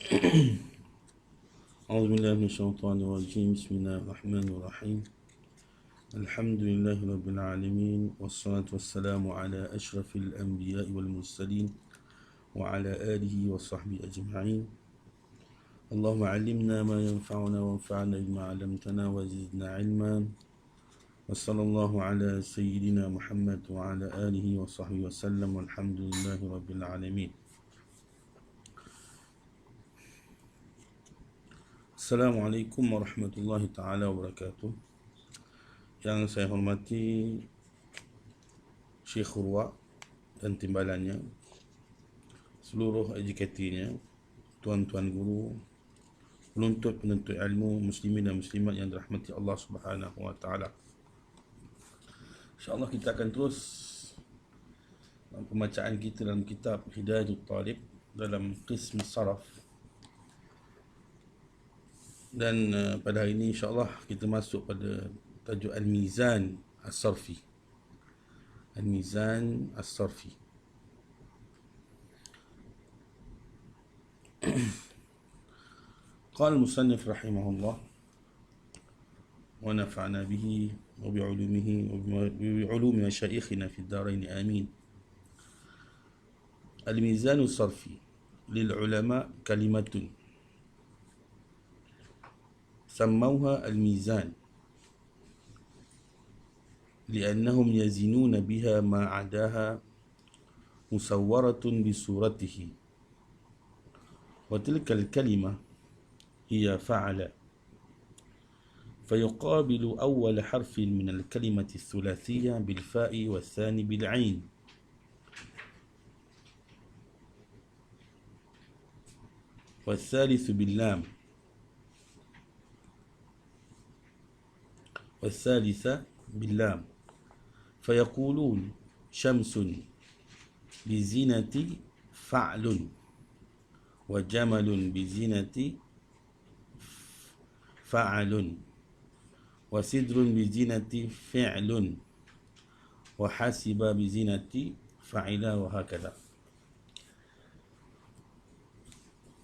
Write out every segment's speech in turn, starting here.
أعوذ بالله من الشيطان الرجيم. بسم الله الرحمن الرحيم. الحمد لله رب العالمين، والصلاة والسلام على أشرف الأنبياء والمرسلين وعلى آله وصحبه أجمعين. اللهم علمنا ما ينفعنا وانفعنا بما علمتنا وزدنا علما. وصلى الله على سيدنا محمد وعلى آله وصحبه وسلم، والحمد لله رب العالمين. Assalamualaikum warahmatullahi taala wabarakatuh. Yang saya hormati Syekh Urwa dan timbalannya, seluruh edukatornya, tuan-tuan guru, penuntut ilmu, muslimin dan muslimat yang dirahmati Allah Subhanahu wa taala. InsyaAllah kita akan terus pembacaan kita dalam kitab Hidayatul Talib dalam qism saraf. Dan pada hari ini insyaAllah kita masuk pada tajuk Al-Mizan As-Sarfi. Al-Mizan As-Sarfi. قال المصنف رحمه الله ونفعنا به وبعلومه وبعلوم مشايخنا في الدارين آمين. الميزان الصرفي للعلماء كلمة سموها الميزان لأنهم يزنون بها ما عداها مصورة بصورته، وتلك الكلمة هي فعل، فيقابل أول حرف من الكلمة الثلاثية بالفاء والثاني بالعين، والثالث باللام، والثالثة باللام، فيقولون شمس بزينة فعل، وجمل بزينة فعل، وسدر بزينة فعل، وحاسب بزينة فعل، وهكذا.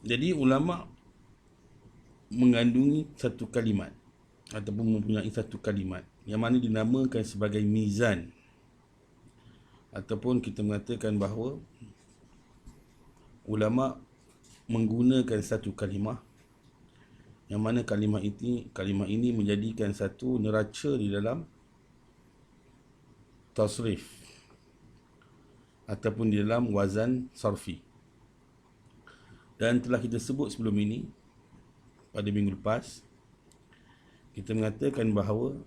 Jadi ulama mengandungi satu kalimat ataupun mempunyai satu kalimat yang mana dinamakan sebagai mizan, ataupun kita mengatakan bahawa ulama menggunakan satu kalimah yang mana kalimah ini menjadikan satu neraca di dalam tasrif ataupun di dalam wazan sarfi. Dan telah kita sebut sebelum ini pada minggu lepas, kita mengatakan bahawa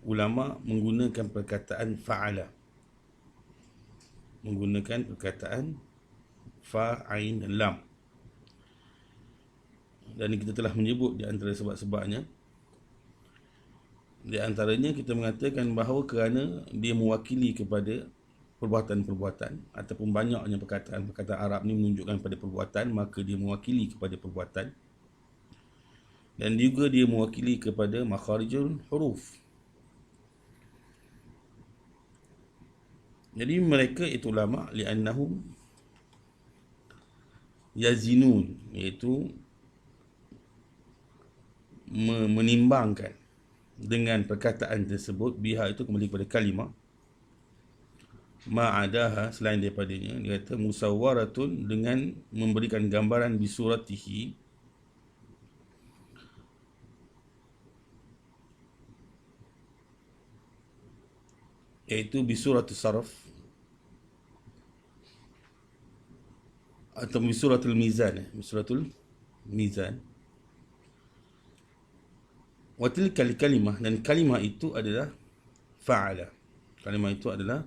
ulama menggunakan perkataan fa'ala, menggunakan perkataan fa'ain lam, dan kita telah menyebut di antara sebab-sebabnya. Di antaranya kita mengatakan bahawa kerana dia mewakili kepada perbuatan-perbuatan, ataupun banyaknya perkataan Arab ni menunjukkan pada perbuatan, maka dia mewakili kepada perbuatan. Dan juga dia mewakili kepada makharijul huruf. Jadi mereka itu ulama li'annahum yazinun, iaitu menimbangkan dengan perkataan tersebut, biha itu kembali kepada kalimah, ma'adaha selain daripadanya. Dia kata musawwaratun, dengan memberikan gambaran bisuratihi, iaitu bisuratul saraf atau bisuratul mizan, bisuratul mizan. Wa tilkal kalimah, dan kalimah itu adalah fa'ala. Kalimah itu adalah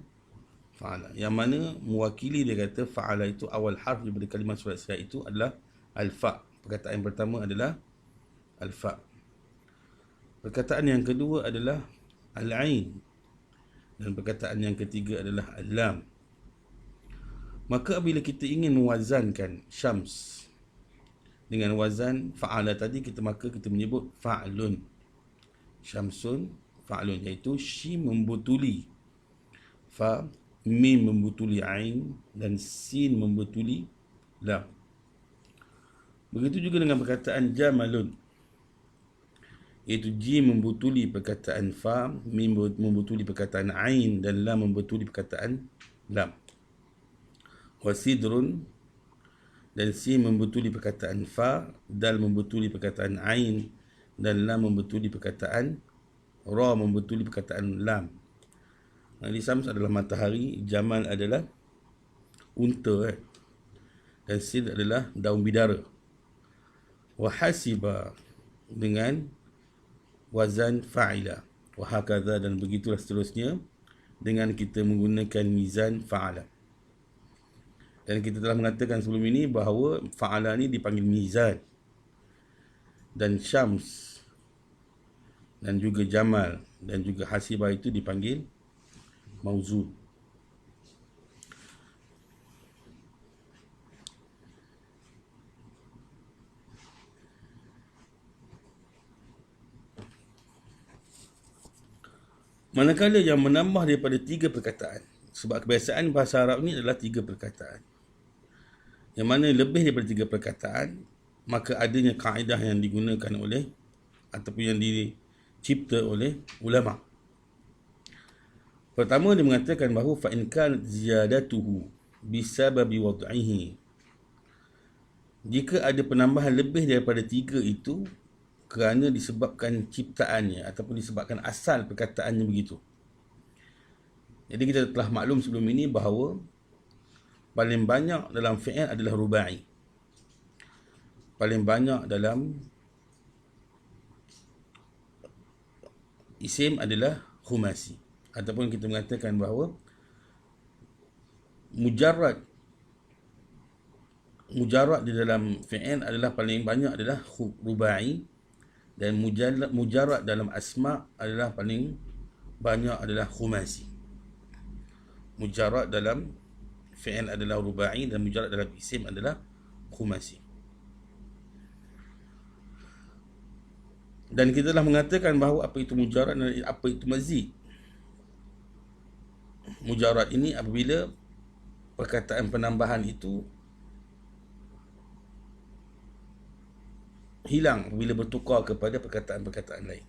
fa'ala, yang mana mewakili, dia kata fa'ala itu awal harf daripada kalimah surat saya itu adalah al-fa'. Perkataan yang pertama adalah al-fa'. Perkataan yang kedua adalah al-ain, dan perkataan yang ketiga adalah al-lam. Maka bila kita ingin mewazankan syams dengan wazan fa'ala tadi, maka kita menyebut fa'lun. Syamsun fa'lun, iaitu shi membutuli fa, mim membutuli ain, dan sin membutuli lam. Begitu juga dengan perkataan jamalun, iaitu jim membutuli perkataan fa, mim membutuli perkataan ain, dan lam membutuli perkataan lam. Wasidrun, dan sin membutuli perkataan fa, dal membutuli perkataan ain, dan lam membutuli perkataan ra, membutuli perkataan lam. Jadi Sams adalah matahari, Jamal adalah unta, dan Sid adalah daun bidara. Wahasiba dengan wazan fa'ila. Wahakadha, dan begitulah seterusnya dengan kita menggunakan mizan fa'ala. Dan kita telah mengatakan sebelum ini bahawa fa'ala ni dipanggil mizan. Dan Syams dan juga Jamal dan juga Hasiba itu dipanggil mauzun. Manakala yang menambah daripada 3 perkataan, sebab kebiasaan bahasa Arab ni adalah 3 perkataan. Yang mana lebih daripada 3 perkataan, maka adanya kaedah yang digunakan oleh ataupun yang dicipta oleh ulama. Pertama, dia mengatakan bahawa fa in kanat ziyadatuhu bisababi wad'ihi. Jika ada penambahan lebih daripada 3 itu kerana disebabkan ciptaannya ataupun disebabkan asal perkataannya begitu. Jadi kita telah maklum sebelum ini bahawa paling banyak dalam fi'il adalah rubai. Paling banyak dalam isim adalah khumasi. Ataupun kita mengatakan bahawa mujarrad di dalam fi'il adalah paling banyak adalah rubai, dan mujarrad dalam asma adalah paling banyak adalah khumasi. Mujarrad dalam fi'il adalah rubai dan mujarrad dalam isim adalah khumasi. Dan kita telah mengatakan bahawa apa itu mujarrad dan apa itu mazid. Mujarrad ini apabila perkataan penambahan itu hilang apabila bertukar kepada perkataan-perkataan lain.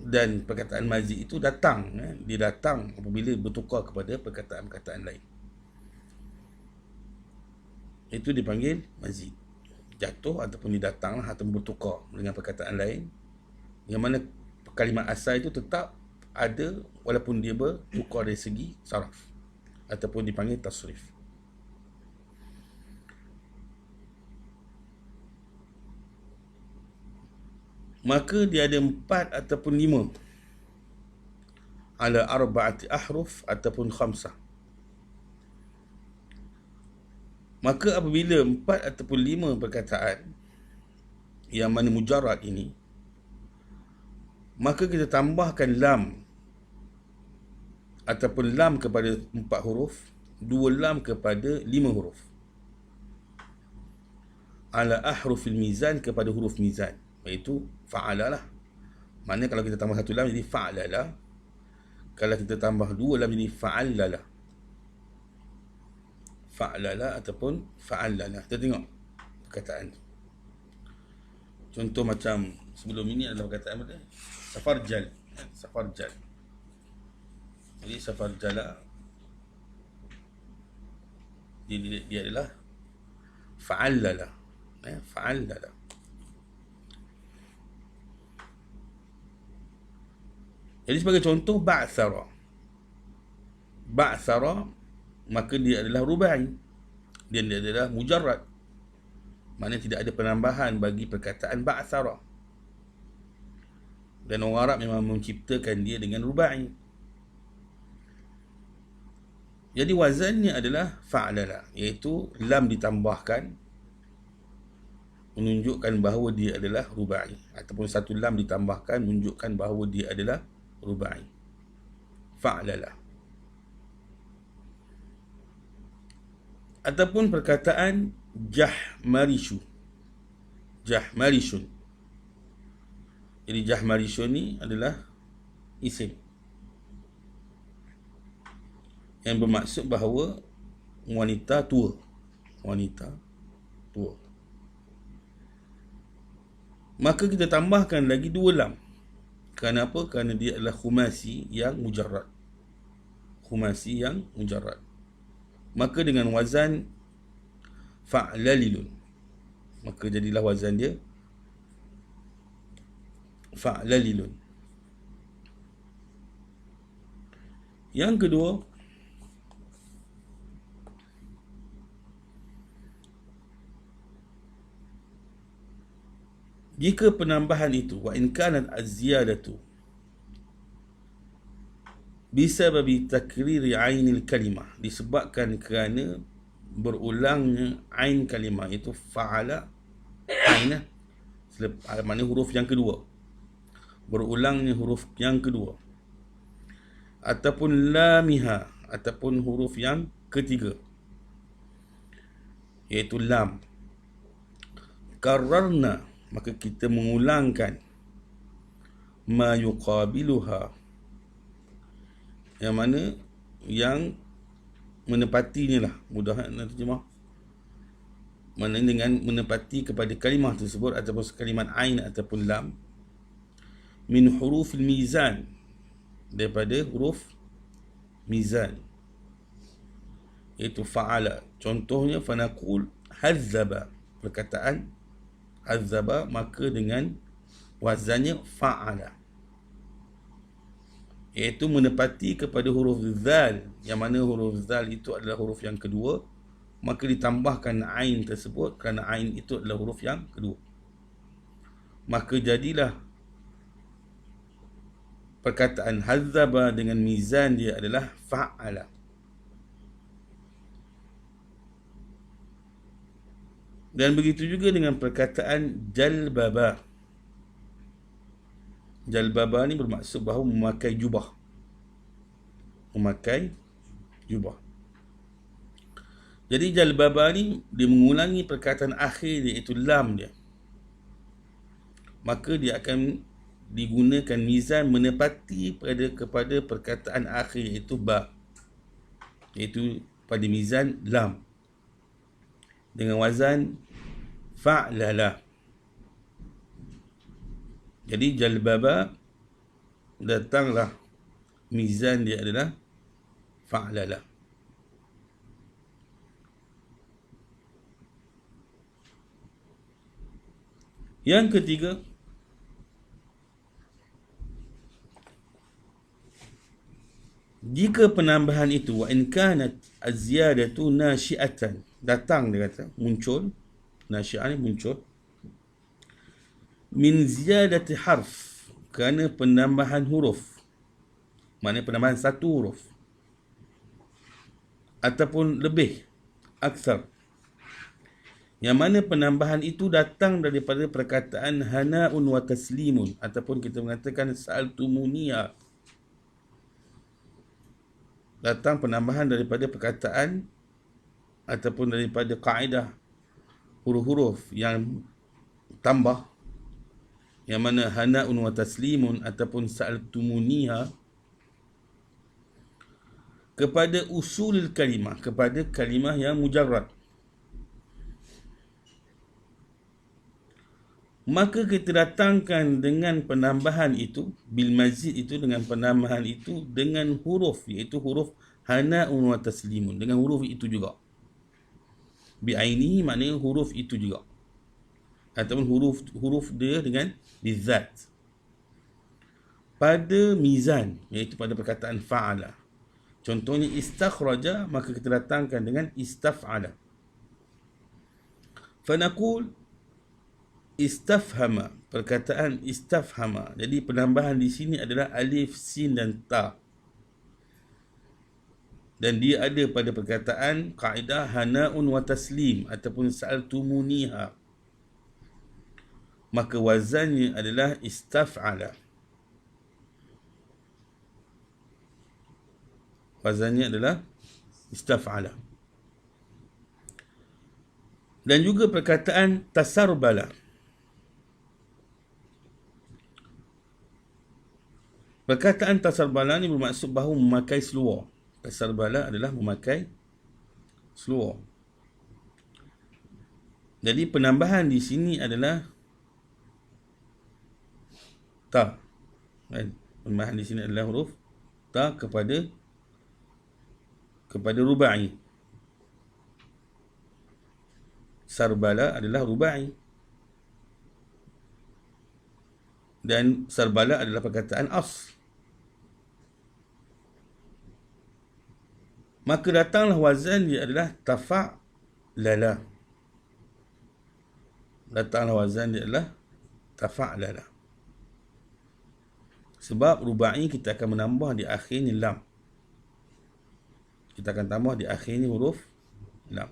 Dan perkataan mazid itu datang, dia datang apabila bertukar kepada perkataan-perkataan lain. Itu dipanggil mazid. Jatuh ataupun didatang ataupun bertukar dengan perkataan lain, yang mana kalimat asal itu tetap ada walaupun dia bertukar dari segi saraf ataupun dipanggil tasrif. Maka dia ada 4 ataupun 5 ala arba'ati ahruf ataupun khamsah. Maka apabila 4 ataupun 5 perkataan yang mana mujarrad ini, maka kita tambahkan lam ataupun lam kepada 4 huruf, 2 lam kepada 5 huruf. Ala ahrufil mizan, kepada huruf mizan, iaitu fa'ala lah. Maknanya kalau kita tambah 1 lam jadi fa'ala lah. Kalau kita tambah 2 lam jadi fa'alla lah. Fa'ala lah ataupun fa'alla lah. Kita tengok perkataan tu. Contoh macam sebelum ini adalah perkataan apa? Safarjal. Safarjal. Jadi safarjal lah, dia adalah fa'alla lah. Fa'alla lah. Jadi sebagai contoh ba'thara. Ba'thara, maka dia adalah rubai. Dia adalah mujarrad. Maknanya tidak ada penambahan bagi perkataan ba'thara. Dan orang Arab memang menciptakan dia dengan rubai. Jadi wazannya adalah fa'lala, iaitu lam ditambahkan menunjukkan bahawa dia adalah rubai, ataupun 1 lam ditambahkan menunjukkan bahawa dia adalah rubai. Fa'lala. Ataupun perkataan jahmarishu. Jahmarishun. Jadi jahmarishun ni adalah isim yang bermaksud bahawa wanita tua. wanita tua. Maka kita tambahkan lagi 2 lam. Kerana apa? Kerana dia adalah khumasi yang mujarrad. Khumasi yang mujarrad. Maka dengan wazan fa'lalilun, maka jadilah wazan dia fa'lalilun. Yang kedua, jika penambahan itu wa in kanat az-ziyadatu bisababi takriri ainil kalimah, disebabkan kerana berulangnya ain kalimah, itu fa'ala ain, maknanya huruf yang kedua, berulangnya huruf yang kedua, ataupun lamiha, ataupun huruf yang ketiga, iaitu lam. Kararna, maka kita mengulangkan ma yuqabiluha, yang mana yang menepatinya lah, mudah nak terjemah, mana dengan menepati kepada kalimah tersebut ataupun kalimat ain ataupun lam, min hurufil mizan, daripada huruf mizan, iaitu fa'ala. Contohnya fanaqul hazzaba, perkataan hazzaba maka dengan wazannya fa'ala, iaitu menepati kepada huruf zal, yang mana huruf zal itu adalah huruf yang kedua, maka ditambahkan ain tersebut kerana ain itu adalah huruf yang kedua. Maka jadilah perkataan hazzaba dengan mizan dia adalah fa'ala. Dan begitu juga dengan perkataan jalbaba. Jalbaba ni bermaksud bahawa memakai jubah. Memakai jubah. Jadi jalbaba ni dia mengulangi perkataan akhir dia, iaitu lam dia. Maka dia akan digunakan mizan menepati kepada perkataan akhir, iaitu ba, iaitu pada mizan lam, dengan wazan fa'lala. Jadi jalbaba datanglah mizan dia adalah fa'lala. Yang ketiga, jika penambahan itu wa in kanat az-ziyadatu nasyi'atan, datang dia kata, muncul, nasyi'ah ni muncul, min ziyadati harf, kerana penambahan huruf, maknanya penambahan satu huruf ataupun lebih, aksar, yang mana penambahan itu datang daripada perkataan hana'un wa taslimun, ataupun kita mengatakan sa'altumunia, datang penambahan daripada perkataan ataupun daripada kaedah huruf-huruf yang tambah, yang mana hana'un wa taslimun ataupun sa'altumunia, kepada usul kalimah, kepada kalimah yang mujarrad. Maka kita datangkan dengan penambahan itu, bil mazid itu, dengan penambahan itu, dengan huruf, iaitu huruf hana'un wa taslimun, dengan huruf itu juga. Bi'ainihi maknanya huruf itu juga, ataupun huruf dia dengan bizat, pada mizan, iaitu pada perkataan fa'ala. Contohnya istakhraja, maka kita datangkan dengan istaf'ala. Fanaqul istafhama, perkataan istafhama. Jadi penambahan di sini adalah alif, sin dan ta, dan dia ada pada perkataan kaedah hana'un wa taslim ataupun sa'altumuniha, maka wazannya adalah istaf'ala. Wazannya adalah istaf'ala. Dan juga perkataan tasarbala. Perkataan tasarbala ni bermaksud bahawa memakai seluar. Tasarbala adalah memakai seluar. Jadi penambahan di sini adalah ta. Kan? Penambahan di sini adalah huruf ta kepada rubai. Sarbala adalah rubai. Dan sarbala adalah perkataan as. Maka datanglah wazan dia adalah tafa'lala. Datanglah wazan dia adalah tafa'lala. Sebab rubai kita akan menambah di akhirnya lam. Kita akan tambah di akhirnya huruf lam.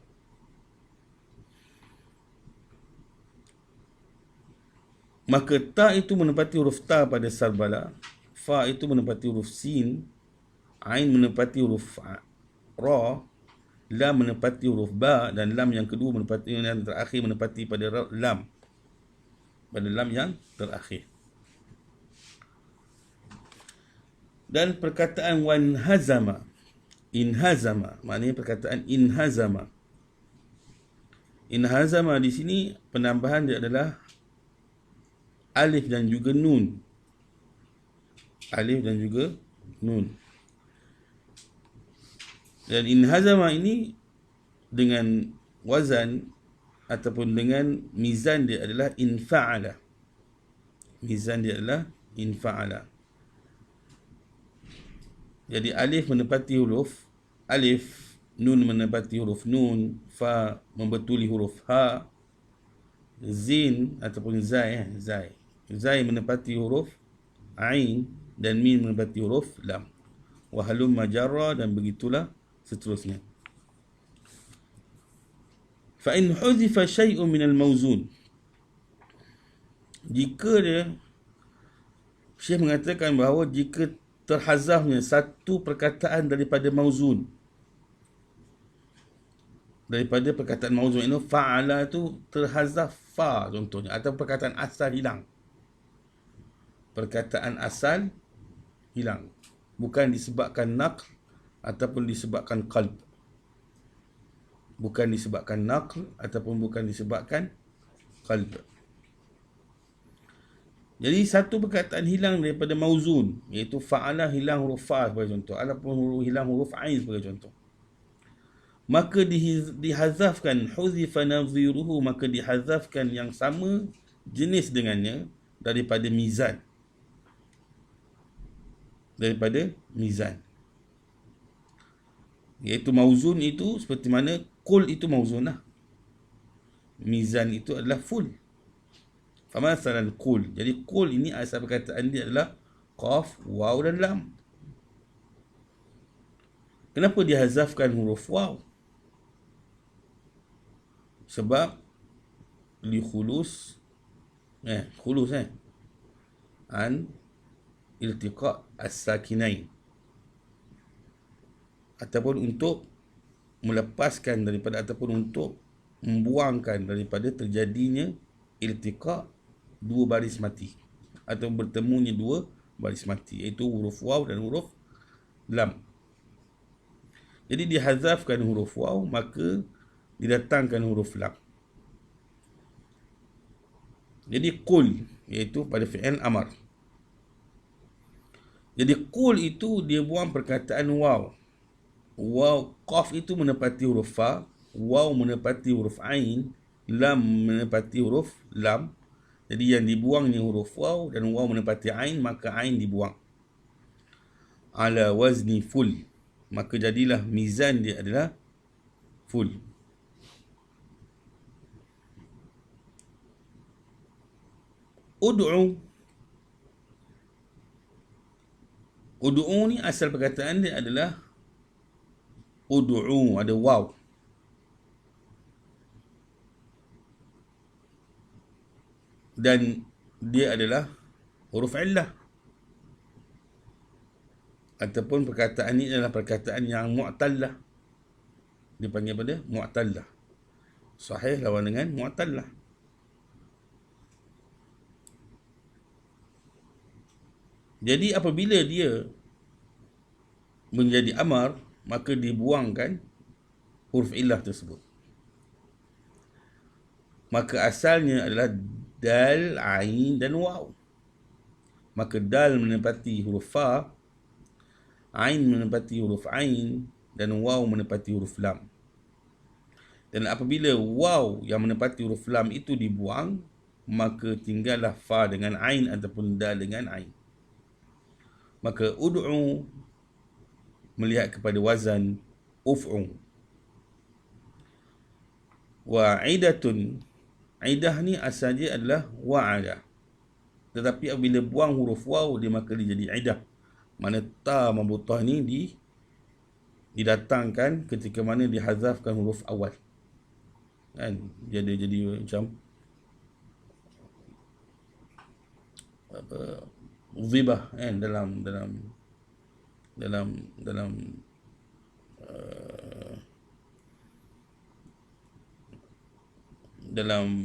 Maka ta itu menepati huruf ta pada sarbala, fa itu menepati huruf sin, ain menepati huruf ra, lam menepati huruf ba, dan lam yang kedua menepati yang terakhir menepati pada lam. Pada lam yang terakhir. Dan perkataan wanhazama, inhazama, maknanya perkataan inhazama. Inhazama di sini penambahan dia adalah alif dan juga nun. Alif dan juga nun. Dan inhazama ini dengan wazan ataupun dengan mizan dia adalah infa'ala. Mizan dia adalah infa'ala. Jadi alif menepati huruf alif, nun menepati huruf nun, fa membetuli huruf ha, zin ataupun zai, zai menepati huruf ain, dan mim menepati huruf lam. Wa halum majarra, dan begitulah seterusnya. Fa in huzifa syai'un minal mawzun, jika dia, Syekh mengatakan bahawa jika terhazafnya satu perkataan daripada mauzun, daripada perkataan mauzun ini, fa'ala tu terhazaf fa contohnya, atau perkataan asal hilang. Perkataan asal hilang, bukan disebabkan naql ataupun disebabkan qalb. Bukan disebabkan naql ataupun bukan disebabkan qalb. Jadi satu perkataan hilang daripada mauzun, iaitu fa'ala hilang huruf fa sebagai contoh, ataupun hilang huruf ain sebagai contoh. Maka dihazafkan huzifa nadhiruhu, maka dihazafkan yang sama jenis dengannya daripada mizan. Daripada mizan. Iaitu mauzun itu seperti mana kul itu mauzun lah. Mizan itu adalah full. Famasalan kul. Jadi kul ini asal perkataan dia adalah qaf, waw dan lam. Kenapa dihazafkan huruf waw? Sebab li khulus an iltiqa as-sakinain, ataupun untuk melepaskan daripada, ataupun untuk membuangkan daripada terjadinya iltiqa, dua baris mati, atau bertemunya dua baris mati, iaitu huruf waw dan huruf lam. Jadi dihazafkan huruf waw, maka didatangkan huruf lam. Jadi qul, iaitu pada fi'il amar. Jadi qul itu dia buang perkataan waw. Waw, qaf itu menepati huruf fa, waw menepati huruf ain, lam menepati huruf lam. Jadi yang dibuangnya huruf waw, dan waw menepati ain, maka ain dibuang. Ala wazni full, maka jadilah mizan dia adalah full. Ud'u. Ud'u ni asal perkataan dia adalah ud'u, ada waw. Dan dia adalah huruf illah. Ataupun perkataan ini adalah perkataan yang mu'tallah. Dipanggil pada mu'tallah. Sahih lawan dengan mu'tallah. Jadi apabila dia menjadi amar, maka dibuangkan huruf illah tersebut. maka asalnya adalah dal, ain dan waw. Maka dal menepati huruf fa, ain menepati huruf ain dan waw menepati huruf lam. Dan apabila waw yang menepati huruf lam itu dibuang, maka tinggallah fa dengan ain ataupun dal dengan ain. Maka ud'u melihat kepada wazan uf'u. Wa idatun, idah ni asalnya adalah wa'ada. Tetapi apabila buang huruf waw, dia maka dia jadi idah. Mana ta mabutah ni didatangkan ketika mana dihazafkan huruf awal. Kan? Dia jadi macam apa, zibah kan, dalam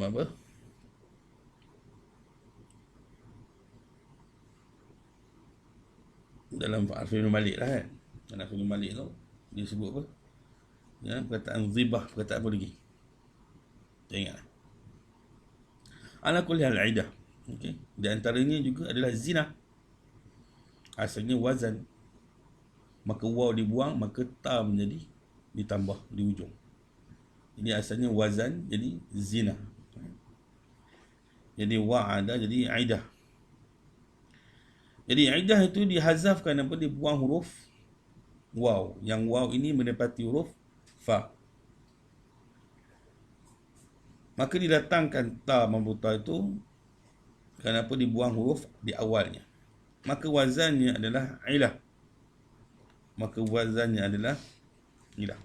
apa, dalam Fi'il Malik lah kan. Dalam Fi'il Malik tu dia sebut apa? Ya, perkataan zibah, perkataan apa lagi? Saya ingat. Ala kulli hal idah. Okey. Di antaranya juga adalah zina. Asalnya wazan. Maka waw dibuang, maka ta menjadi ditambah di ujung. Jadi asalnya wazan jadi zina. Jadi wa'ada jadi idah. Jadi idah itu dihazafkan apa? Dibuang huruf waw. Yang waw ini menepati huruf fa. Maka didatangkan ta mabutah itu kenapa dibuang huruf di awalnya. Maka wazannya adalah ilah. Maka wazannya adalah ilah.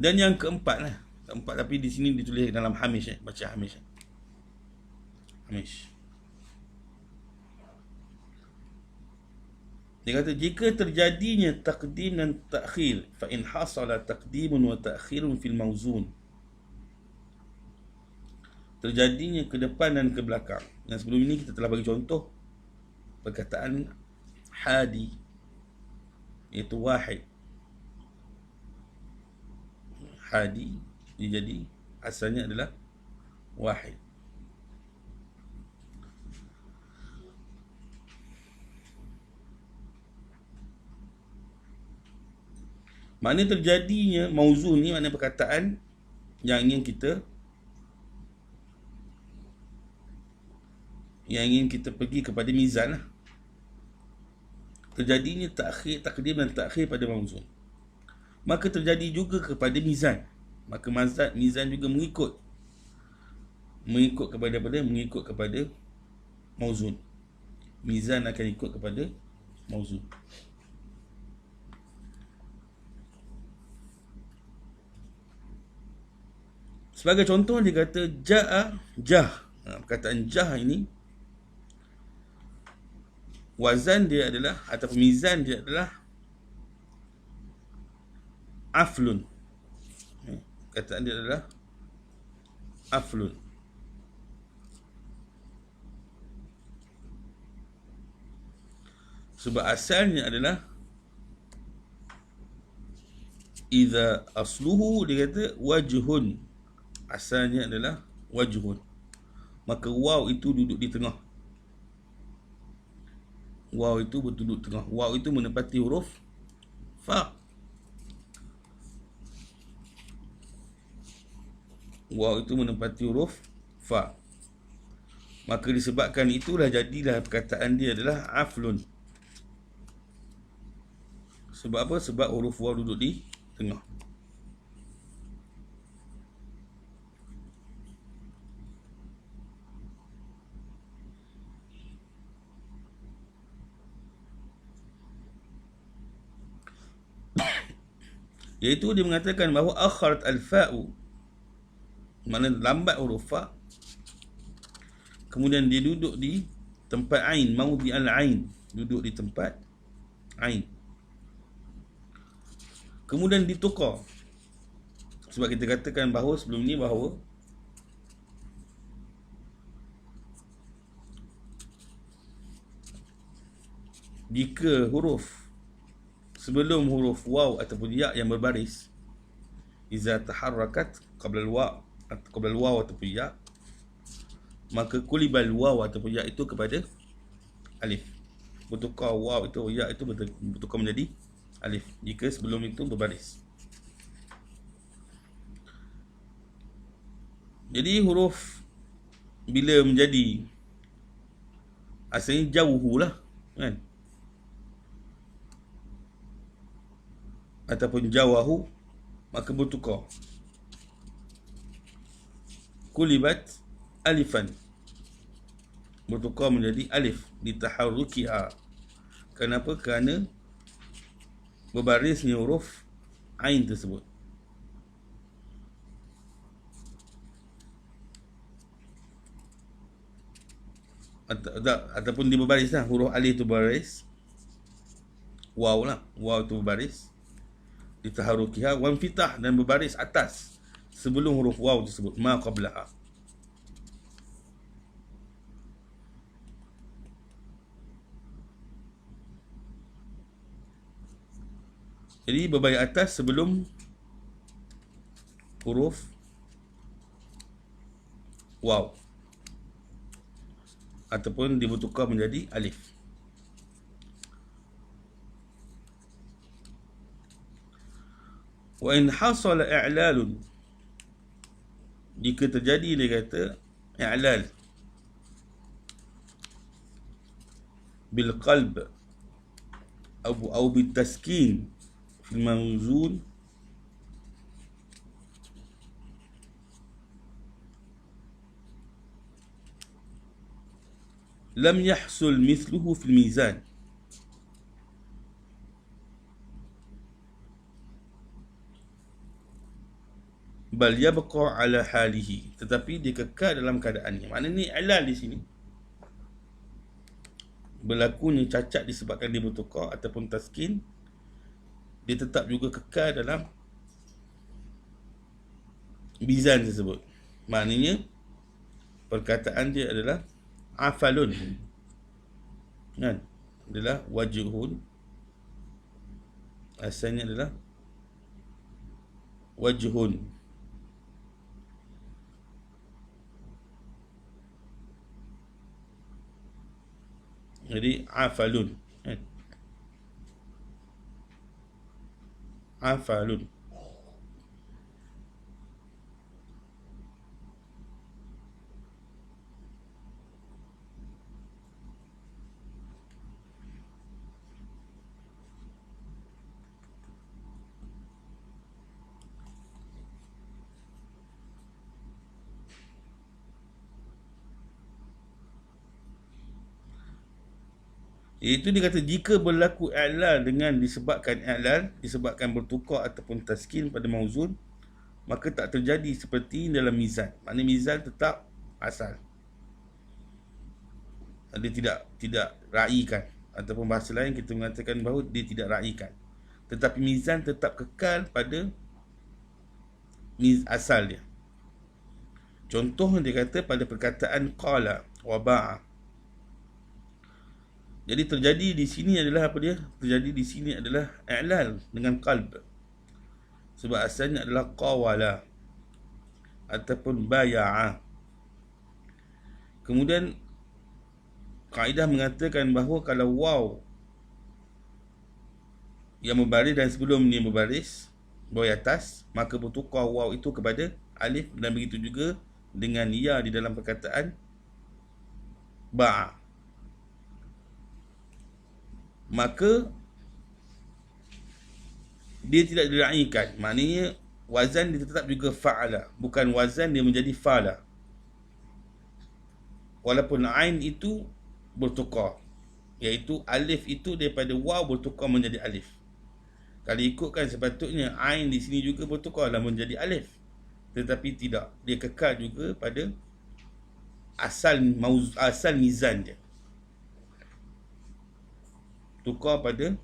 Dan yang keempat lah. Keempat tapi di sini ditulis dalam hamish. Baca hamish. Hamish. Dia kata jika terjadinya taqdim dan ta'khir, fa in hasala taqdimun wa ta'khirun fil mawzun. Terjadinya ke depan dan ke belakang. Yang sebelum ini kita telah bagi contoh perkataan hadi, iaitu wahid. Hadi dia jadi asalnya adalah wahid. Mana terjadinya mauzun ni, mana perkataan yang ingin kita pergi kepada mizan lah. Terjadinya ta'khir, taqdim dan ta'khir pada mauzun. Maka terjadi juga kepada mizan. Maka mizan juga mengikut kepada mauzun. Mizan akan ikut kepada mauzun. Sebagai contoh dia kata ja'a jah. Perkataan jah ini wazan dia adalah ataupun mizan dia adalah aflun. Perkataan dia adalah aflun. Sebab asalnya adalah idza asluhu, dia kata wajhun. Asalnya adalah wajhun. Maka waw itu duduk di tengah. Waw itu berduduk tengah. Waw itu menepati huruf fa. Waw itu menepati huruf fa. Maka disebabkan itulah jadilah perkataan dia adalah aflun. Sebab apa? Sebab huruf waw duduk di tengah. Iaitu dia mengatakan bahawa akharat al-fa'u, mana lambat huruf fa, kemudian dia duduk di tempat ain, maudhi al-ain, duduk di tempat ain. Kemudian ditukar. Sebab kita katakan bahawa sebelum ni bahawa jika huruf sebelum huruf waw ataupun ya yang berbaris, iza taharrakat qabla al-waw ataupun ya, maka kulibal waw ataupun ya itu kepada alif. Bertukar waw itu, ya itu bertukar menjadi alif jika sebelum itu berbaris. Jadi huruf bila menjadi asalnya jauhu lah kan, ataupun jawahu, maka bertukar kulibat alifan, bertukar menjadi alif ditaharrukiha. Kenapa? Kerana berbarisnya huruf ain tersebut. Ataupun dia berbaris lah, huruf alif tu berbaris, waw lah, waw tu berbaris ditaharrukiha, wan fitah, dan berbaris atas sebelum huruf waw tersebut, ma qablaha. Jadi berbaris atas sebelum huruf waw, ataupun dia bertukar menjadi alif. Wa in hasala i'lalun, jika terjadi dia kata i'lal bil qalb au bil taskin fil mawzun, lam yahsul mithluhu fil mizan. Bal yabqa ala halihi, tetapi dia kekal dalam keadaannya. Maknanya i'lal di sini berlakunya cacat disebabkan dia bertukar ataupun taskin, dia tetap juga kekal dalam mizan tersebut. Maknanya perkataan dia adalah afalun kan, adalah wajhun, asalnya adalah wajhun. Jadi afalun kan? Afalun. Itu dia kata jika berlaku i'lal dengan disebabkan bertukar ataupun taskin pada mauzun, maka tak terjadi seperti dalam mizan. Maknanya mizan tetap asal. Dia tidak raikan, ataupun bahasa lain kita mengatakan bahawa dia tidak raikan. Tetapi mizan tetap kekal pada asal dia. Contoh dia kata pada perkataan qala wa ba'a. Jadi terjadi di sini adalah apa dia? Terjadi di sini adalah i'lal dengan qalb. Sebab asalnya adalah qawala ataupun baya'a. Kemudian kaedah mengatakan bahawa kalau waw yang berbaris dan sebelum ni berbaris bawah atas, maka bertukar waw itu kepada alif, dan begitu juga dengan ya di dalam perkataan ba'a. Maka dia tidak diraikan. Maknanya wazan dia tetap juga fa'ala, bukan wazan dia menjadi fa'ala, walaupun ain itu bertukar, iaitu alif itu daripada waw bertukar menjadi alif. Kalau ikutkan sepatutnya ain di sini juga bertukar dan menjadi alif, tetapi tidak, dia kekal juga pada asal mizan dia, tukar pada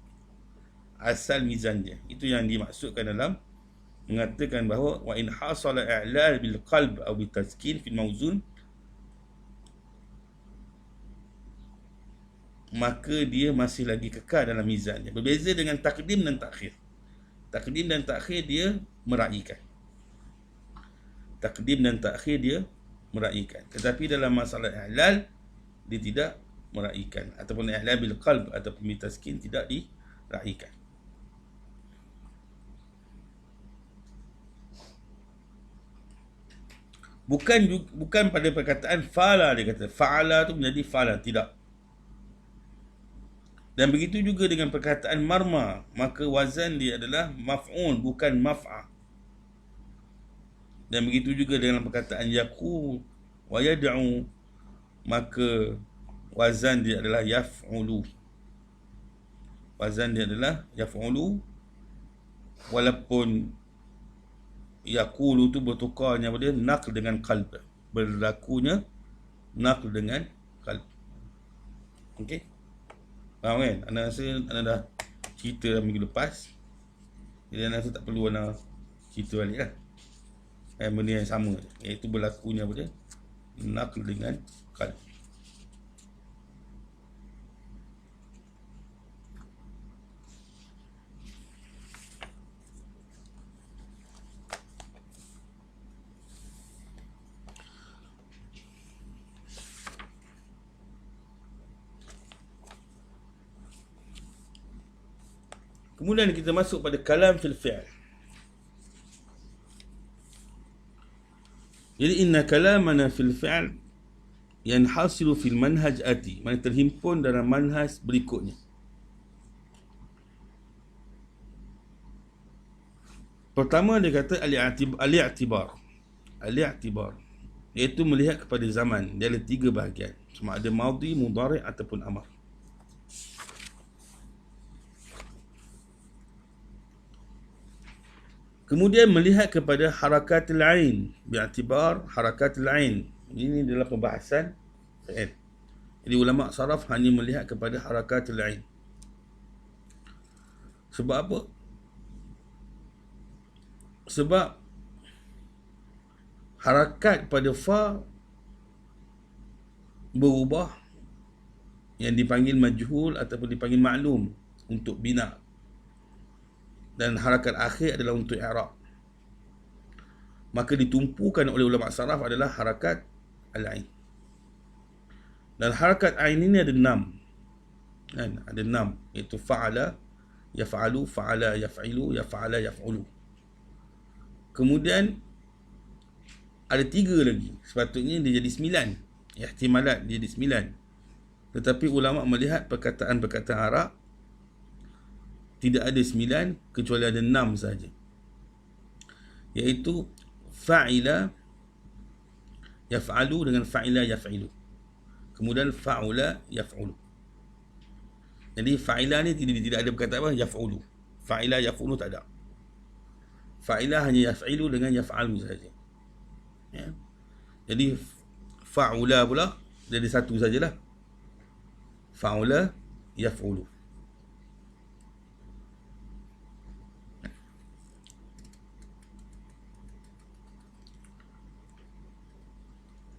asal mizan dia. Itu yang dimaksudkan dalam mengatakan bahawa wa in hasala i'lal bil qalb aw bil taskin fil mawzun maka dia masih lagi kekal dalam mizannya. Berbeza dengan takdim dan takhir. Takdim dan takhir dia meraihkan. Takdim dan takhir dia meraihkan. Tetapi dalam masalah ihlal, dia tidak meraihkan. Ataupun ihlal bil qalb ataupun bil taskin tidak diraihkan. Bukan pada perkataan fa'ala dia kata. Fa'ala tu menjadi fa'ala. Tidak. Dan begitu juga dengan perkataan marma, maka wazan dia adalah maf'ul, bukan maf'a. Dan begitu juga dengan perkataan yaqul wa yad'u, maka wazan dia adalah yaf'ulu. Wazan dia adalah yaf'ulu, walaupun yaqulu tu bertukarnya pada naql dengan qalb. Berlakunya naql dengan qalb. Okey? Faham kan? Anda rasa anda dah cerita minggu lepas, jadi anda rasa tak perlu anda cerita balik lah. Benda yang sama, iaitu berlakunya pada naql dengan qalb. Kemudian kita masuk pada kalam fil fi'l. Jadi inna kalamana fil fi'l yanhasilu fil manhaj ati, mana terhimpun dalam manhaj berikutnya. Pertama dia kata al-i'tibar. Al-i'tibar iaitu melihat kepada zaman. Dia ada 3 bahagian, sama ada madhi, mudhari' ataupun amar. Kemudian melihat kepada harakatul ain, bi'atibar harakatul ain. Ini adalah pembahasan fi'il. Jadi ulama saraf hanya melihat kepada harakatul ain. Sebab apa? Sebab harakat pada fa berubah, yang dipanggil majhul ataupun dipanggil maklum untuk bina, dan harakat akhir adalah untuk i'rab. Maka ditumpukan oleh ulama saraf adalah harakat al-ain. Dan harakat ain ini ada 6. Kan? Ada 6, iaitu fa'ala, yaf'alu, fa'ala, yaf'ilu, yaf'ala, yaf'ulu. Kemudian ada 3 lagi. Sepatutnya dia jadi 9. Ihtimalat dia jadi 9. Tetapi ulama melihat perkataan-perkataan Arab tidak ada 9, kecuali ada 6 saja, iaitu fa'ila yaf'alu dengan fa'ila yaf'ilu, kemudian fa'ula yaf'ulu. Jadi fa'ila ni tidak ada perkataan apa yaf'ulu, fa'ila yaf'ulu tak ada. Fa'ila hanya yaf'ilu dengan yaf'alu saja, ya. Jadi fa'ula pula dia ada 1 sajalah, fa'ula yaf'ulu.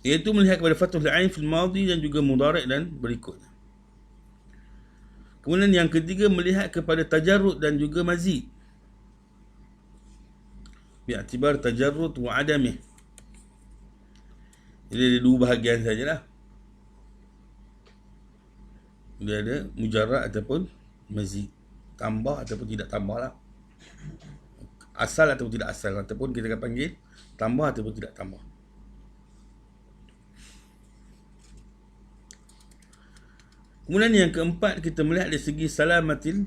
Iaitu melihat kepada fathul ain fil madhi dan juga mudhari' dan berikutnya. Kemudian yang ketiga melihat kepada tajarrud dan juga mazid, bi'atibar tajarrud wa adamih. Jadi ada 2 bahagian sajalah. Dia ada mujarrad ataupun mazid, tambah ataupun tidak tambah lah, asal ataupun tidak asal, ataupun kita akan panggil tambah ataupun tidak tambah. Kemudian yang keempat, kita melihat dari segi salamatil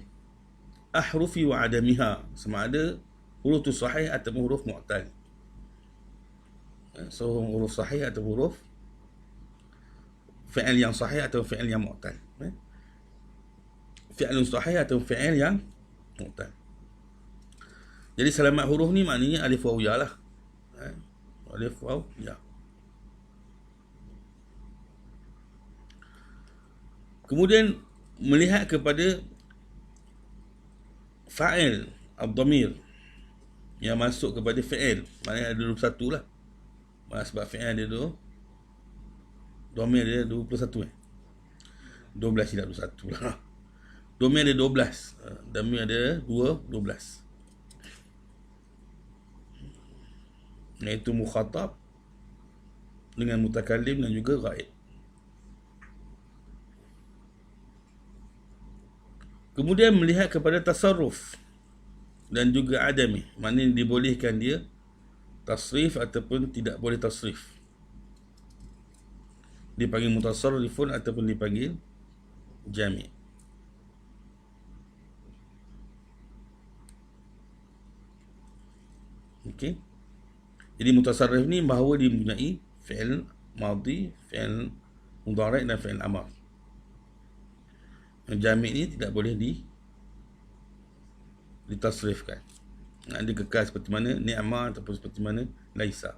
ahrufi wa adamiha, sama ada huruf tu sahih ataupun huruf mu'tal. So huruf sahih atau huruf fi'il yang sahih atau fi'il yang mu'tal. Fi'ilun sahih atau fi'il yang mu'tal. Jadi selamat huruf ni maknanya alif waw ya lah. Alif waw ya. Kemudian melihat kepada fa'il ad-dhamir yang masuk kepada fi'il, maknanya ada 21 lah. Sebab fi'il dia tu dhamir dia 21. 12 tidak 21 lah. Domir ada 12. Domir ada 12. Iaitu mukhatab dengan mutakallim dan juga ghaib. Kemudian melihat kepada tasarruf dan juga adami, maknanya dibolehkan dia tasrif ataupun tidak boleh tasrif. Dipanggil mutasarrifun ataupun dipanggil jami'. Okey. Jadi mutasarrif ni bahawa dia mempunyai fi'il madhi, fi'il mudhari' dan fi'il amar. Jami' ni tidak boleh ditasrifkan. Dia kekal seperti mana ni'ma ataupun seperti mana laisa.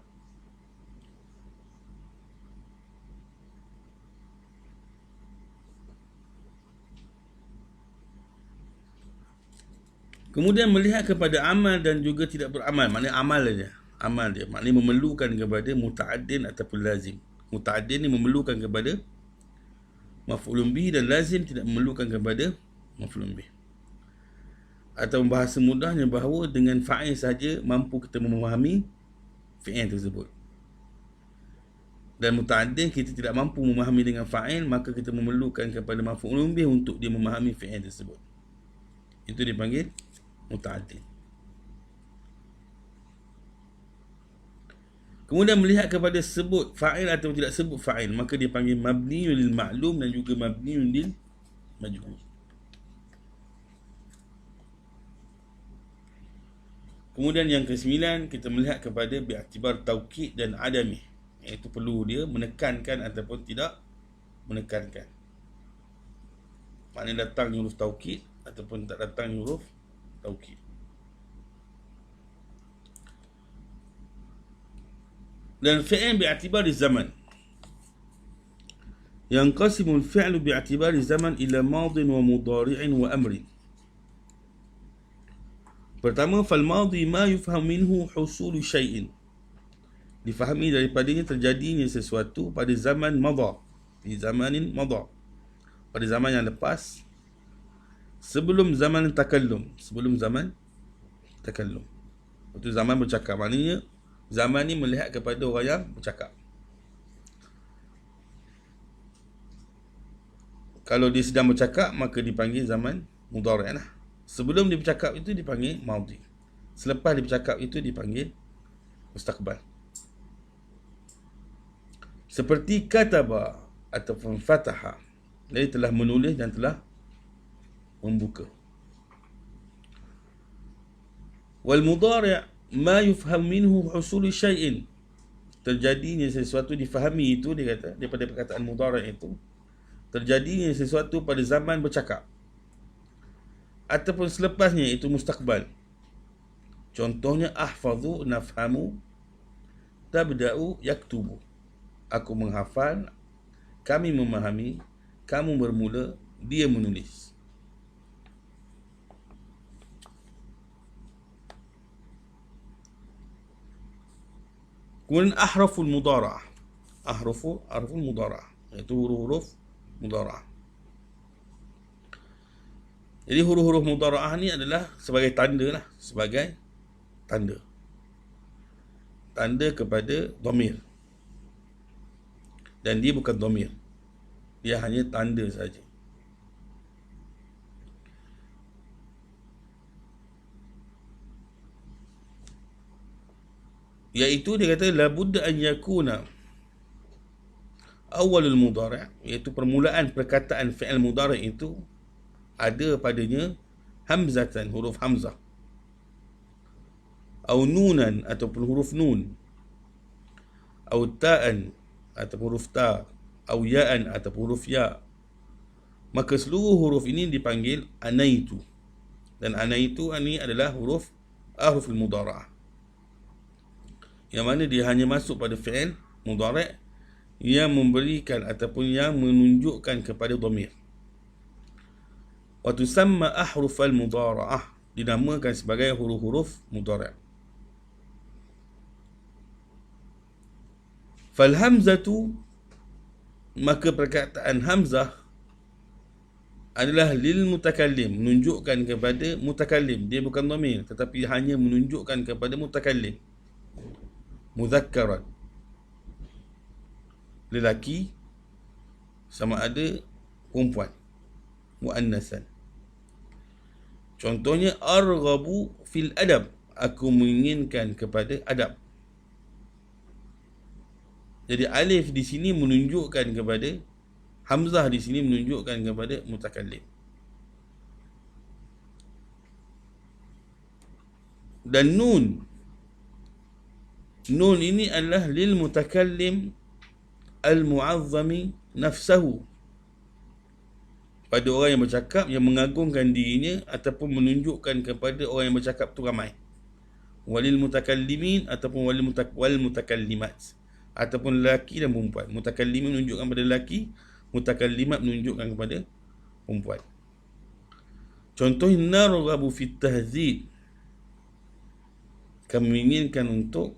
Kemudian melihat kepada amal dan juga tidak beramal. Maknanya amal dia. Amal dia. Maknanya memerlukan kepada muta'addin ataupun lazim. Muta'addin ni memerlukan kepada maf'ulun bihi dan lazim tidak memerlukan kepada maf'ulun bihi. Atau bahasa mudahnya bahawa dengan fa'il saja mampu kita memahami fi'il tersebut. Dan muta'addin kita tidak mampu memahami dengan fa'il, maka kita memerlukan kepada maf'ulun bihi untuk dia memahami fi'il tersebut. Itu dipanggil muta'addin. Kemudian melihat kepada sebut fa'il atau tidak sebut fa'il, maka dia panggil mabniun lil ma'lum dan juga mabniun lil majhul. Kemudian yang ke-9, kita melihat kepada bi'atibar taukid dan adami, iaitu perlu dia menekankan ataupun tidak menekankan. Maknanya datang huruf taukid ataupun tak datang huruf taukid. Dan fi'il bi'atibari zaman. Yanqasimul fi'lu bi'atibari zaman ila madin wa mudari'in wa amrin. Pertama, fal madhi ma yufham minhu husulu syai'in. Difahami daripadanya terjadinya sesuatu pada zaman madha. Di zamanin madha. Pada zaman yang lepas. Sebelum zaman takallum. Sebelum zaman takallum. Itu zaman bercakap. Maknanya zaman ni melihat kepada orang yang bercakap. Kalau dia sedang bercakap, maka dipanggil zaman mudhari' lah. Sebelum dia bercakap itu dipanggil madhi. Selepas dia bercakap itu dipanggil mustaqbal. Seperti kataba ataupun fataha. Dia telah menulis dan telah membuka. Wal mudhari' ma yufham minhu husulu syai'in. Terjadinya sesuatu difahami itu, dia kata, daripada perkataan mudhari' itu, terjadinya sesuatu pada zaman bercakap. Ataupun selepasnya, itu mustaqbal. Contohnya ahfazu nafhamu tabda'u yaktubu. Aku menghafal, kami memahami, kamu bermula, dia menulis. Kemudian ahraful mudhara'ah. Ahraful mudhara'ah, iaitu huruf-huruf mudhara'ah. Jadi huruf-huruf mudhara'ah ni adalah sebagai tanda lah, sebagai tanda. Tanda kepada dhamir. Dan dia bukan dhamir. Dia hanya tanda saja. Iaitu dia kata la budda an yakuna awalul mudhari', iaitu permulaan perkataan fi'il mudhari' itu ada padanya hamzatan, huruf hamzah, atau nunan ataupun huruf nun, atau ta'an ataupun huruf ta, atau ya'an ataupun huruf ya. Maka seluruh huruf ini dipanggil anaitu. Dan anaitu ini adalah huruf ahruful mudhara'ah, yang mana dia hanya masuk pada fi'il mudhari' yang memberikan ataupun yang menunjukkan kepada dhamir. Wa tusamma ahrufal mudhara'ah, dinamakan sebagai huruf-huruf mudhari'. Fal hamzatu, maka perkataan hamzah adalah lil mutakallim, menunjukkan kepada mutakallim. Dia bukan dhamir, tetapi hanya menunjukkan kepada mutakallim. Muzakkaran, lelaki, sama ada perempuan. Muannasan. Contohnya arghabu fil adab, aku menginginkan kepada adab. Jadi alif di sini menunjukkan kepada, hamzah di sini menunjukkan kepada mutakallim. Dan nun ini adalah lil mutakallim al-mu'azzami nafsahu, pada orang yang bercakap, yang mengagungkan dirinya ataupun menunjukkan kepada orang yang bercakap tu ramai. Walil mutakallimin ataupun wal mutakallimat, ataupun lelaki dan perempuan. Mutakallimin menunjukkan kepada lelaki, mutakallimat menunjukkan kepada perempuan. Contohnya narghabu fit tahzib, kami menginginkan untuk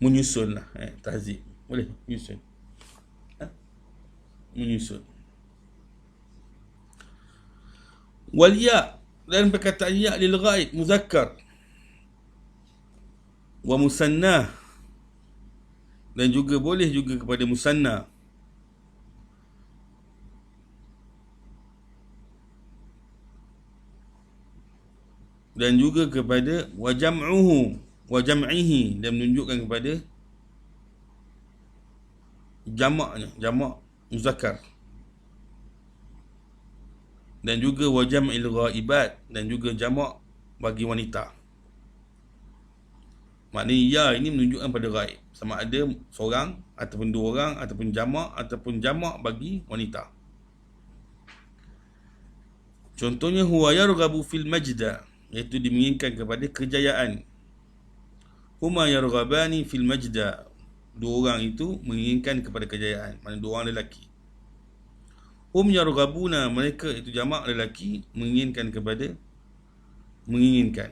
menyusun lah, tahzib. Boleh menyusun, menyusun. Wal ya, dan perkataan ya lil ghaib muzakkar wa musannah, dan juga boleh juga kepada musanna. Dan juga kepada wa jam'uhu wa jam'ihi, dan menunjukkan kepada jamaknya, jamak muzakkar. Dan juga wa jam'il ghaibat, dan juga jamak bagi wanita. Maknanya ya ini menunjukkan pada ghaib, sama ada seorang ataupun dua orang ataupun jamak bagi wanita. Contohnya huwa yarghabu fil majda, iaitu dimenginginkan kepada kejayaan. Huma yarghabani fil majda, dua orang itu menginginkan kepada kejayaan, maknanya dua orang lelaki. Hum yarghabuna, mereka itu jamak lelaki menginginkan kepada, menginginkan.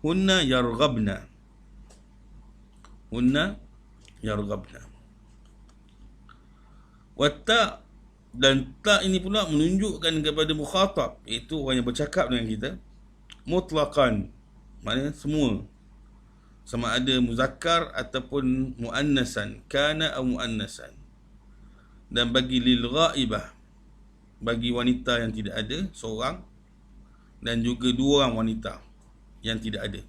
Hunna yarghabna, hunna yarghabna. Watta, dan ta ini pula menunjukkan kepada mukhatab, iaitu orang yang bercakap dengan kita, mutlaqan, maknanya semua, sama ada muzakkar ataupun muannasan, kana atau muannasan. Dan bagi lil ghaibah, bagi wanita yang tidak ada seorang, dan juga dua orang wanita yang tidak ada.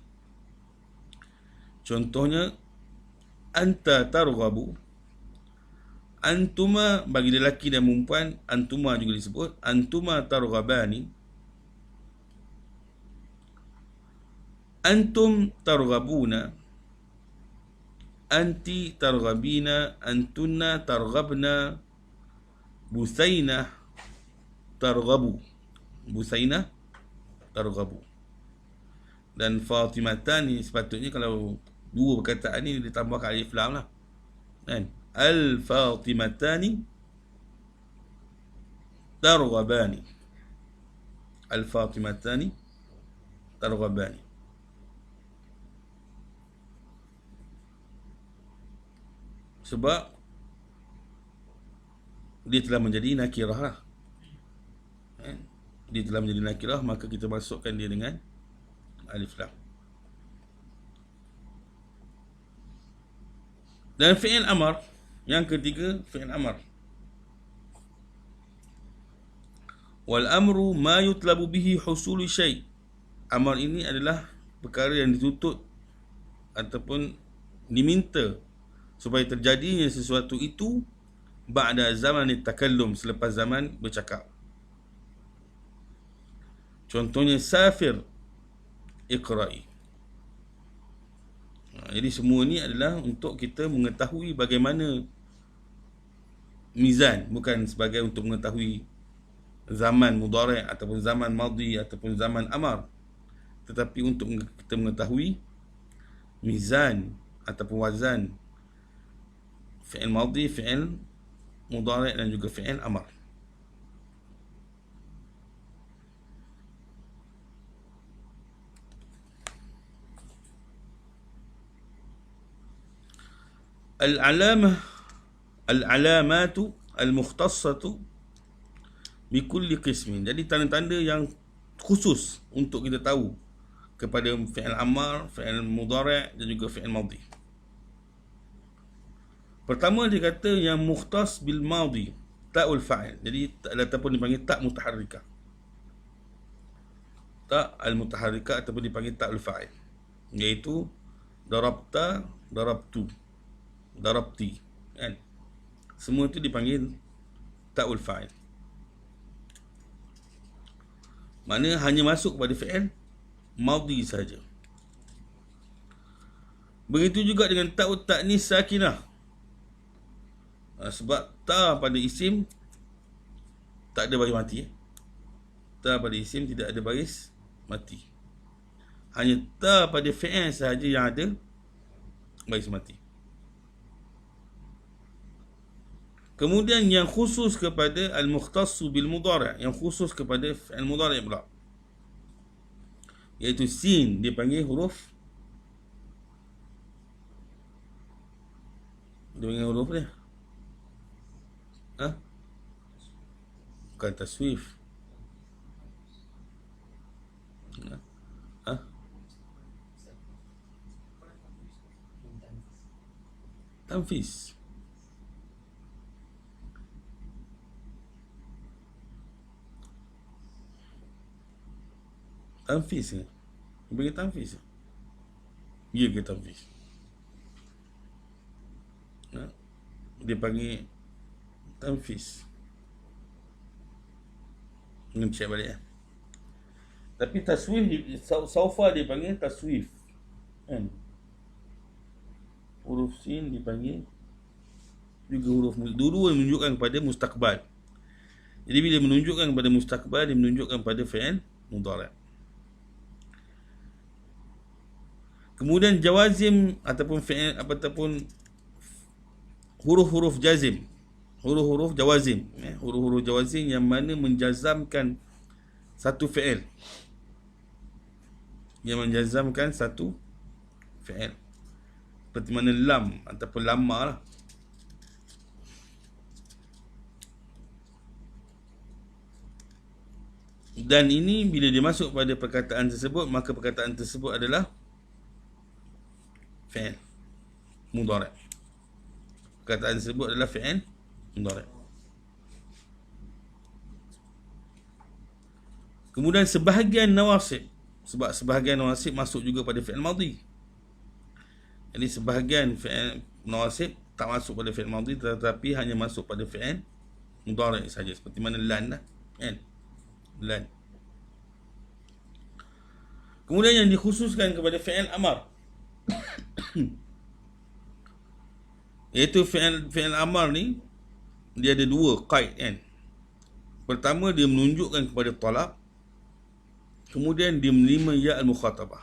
Contohnya anta targhabu, antuma bagi lelaki dan perempuan, antuma juga disebut, antuma targhabani, antum targhabuna, anti targhabina, antunna targhabna, Busainah targhabu, Busainah targhabu. Dan Fatimatani, sepatutnya kalau dua perkataan ni ditambahkan alif lam lah, kan? Al-Fatimatani targhabani, Al-Fatimatani targhabani. Sebab dia telah menjadi nakirah lah, dia telah menjadi nakirah, maka kita masukkan dia dengan alif lam. Dan fi'il amar, yang ketiga fi'il amar. Wal amru ma yutlabu bihi husulu syai'. Amar ini adalah perkara yang dituntut ataupun diminta supaya terjadinya sesuatu itu ba'da zaman takallum, selepas zaman bercakap. Contohnya safir, iqra'i. Jadi semua ni adalah untuk kita mengetahui bagaimana mizan, bukan sebagai untuk mengetahui zaman mudhari' ataupun zaman madhi ataupun zaman amar, tetapi untuk kita mengetahui mizan ataupun wazan fi'il madhi, fi'il mudhari' dan juga fi'il amar. Al-alamah, al-alamatu al-mukhtassatu bikulli qismin. Jadi tanda-tanda yang khusus untuk kita tahu kepada fi'il amar, fi'il mudhari' dan juga fi'il madhi. Pertama dia kata yang mukhtas bil madhi, ta'ul fa'il. Jadi ataupun dipanggil tak mutaharrikah. Tak al-mutaharrikah ataupun dipanggil ta'ul fa'il. Iaitu darabta, darabtu, darabti, kan? Semua itu dipanggil ta'ul fa'il. Maknanya hanya masuk kepada fi'il madhi saja. Begitu juga dengan ta'ut ta'nis sakinah. Sebab ta pada isim tak ada baris mati. Ta pada isim tidak ada baris mati. Hanya ta pada fi'il sahaja yang ada baris mati. Kemudian yang khusus kepada al-mukhtassu bil mudhari', yang khusus kepada fi'il mudhari' pula, iaitu sin, dipanggil huruf, dia panggil huruf dia. Bukan taswif. Tanfis. Tanfis ke? Dia panggil tanfis. Ya ke tanfis? Dia panggil tanfis. Ini check balik. Tapi taswif, saufa dia panggil taswif, kan? Huruf sin dipanggil juga huruf dua menunjukkan kepada mustaqbal. Jadi bila menunjukkan kepada mustaqbal, dia menunjukkan pada fi'il mudhari'. Kemudian jawazim ataupun fi'il ataupun huruf-huruf jazim, huruf-huruf jawazim, huruf-huruf jawazim yang mana menjazamkan satu fi'il, yang menjazamkan satu fi'il, seperti mana lam ataupun lama lah. Dan ini bila dia masuk pada perkataan tersebut, maka perkataan tersebut adalah fi'il mudhari'. Perkataan tersebut adalah fi'il mudhari'. Kemudian sebahagian nawasib, sebab sebahagian nawasib masuk juga pada fi'il madhi. Jadi sebahagian fi'il nawasib tak masuk pada fi'il madhi, tetapi hanya masuk pada fi'il mudhari' saja, seperti mana lan lah, kan? Lan. Kemudian yang dikhususkan kepada fi'il amar, iaitu fi'il amar ni dia ada dua qaid, kan? Pertama, dia menunjukkan kepada talab. Kemudian dia menerima ya al-mukhatabah,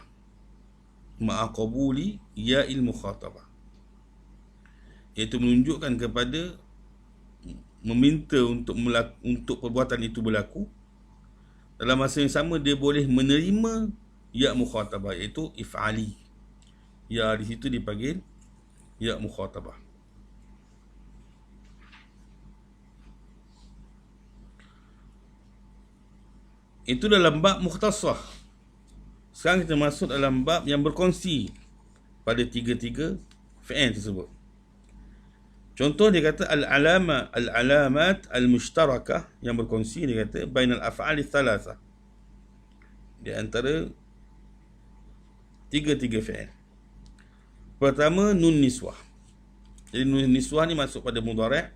ma'a qabuli ya al-mukhatabah, iaitu menunjukkan kepada meminta untuk perbuatan itu berlaku. Dalam masa yang sama dia boleh menerima ya mukhatabah, iaitu if'ali. Ya di situ dipanggil ya mukhatabah. Itu dalam bab mukhtasah. Sekarang kita masuk dalam bab yang berkongsi pada tiga-tiga fi'il tersebut. Contoh dia kata al-alamat al-mushtarakah, yang berkongsi, dia kata bainal af'ali thalatha, di antara tiga-tiga fi'il. Pertama, nun niswah. Jadi nun niswah ni masuk pada mudhari'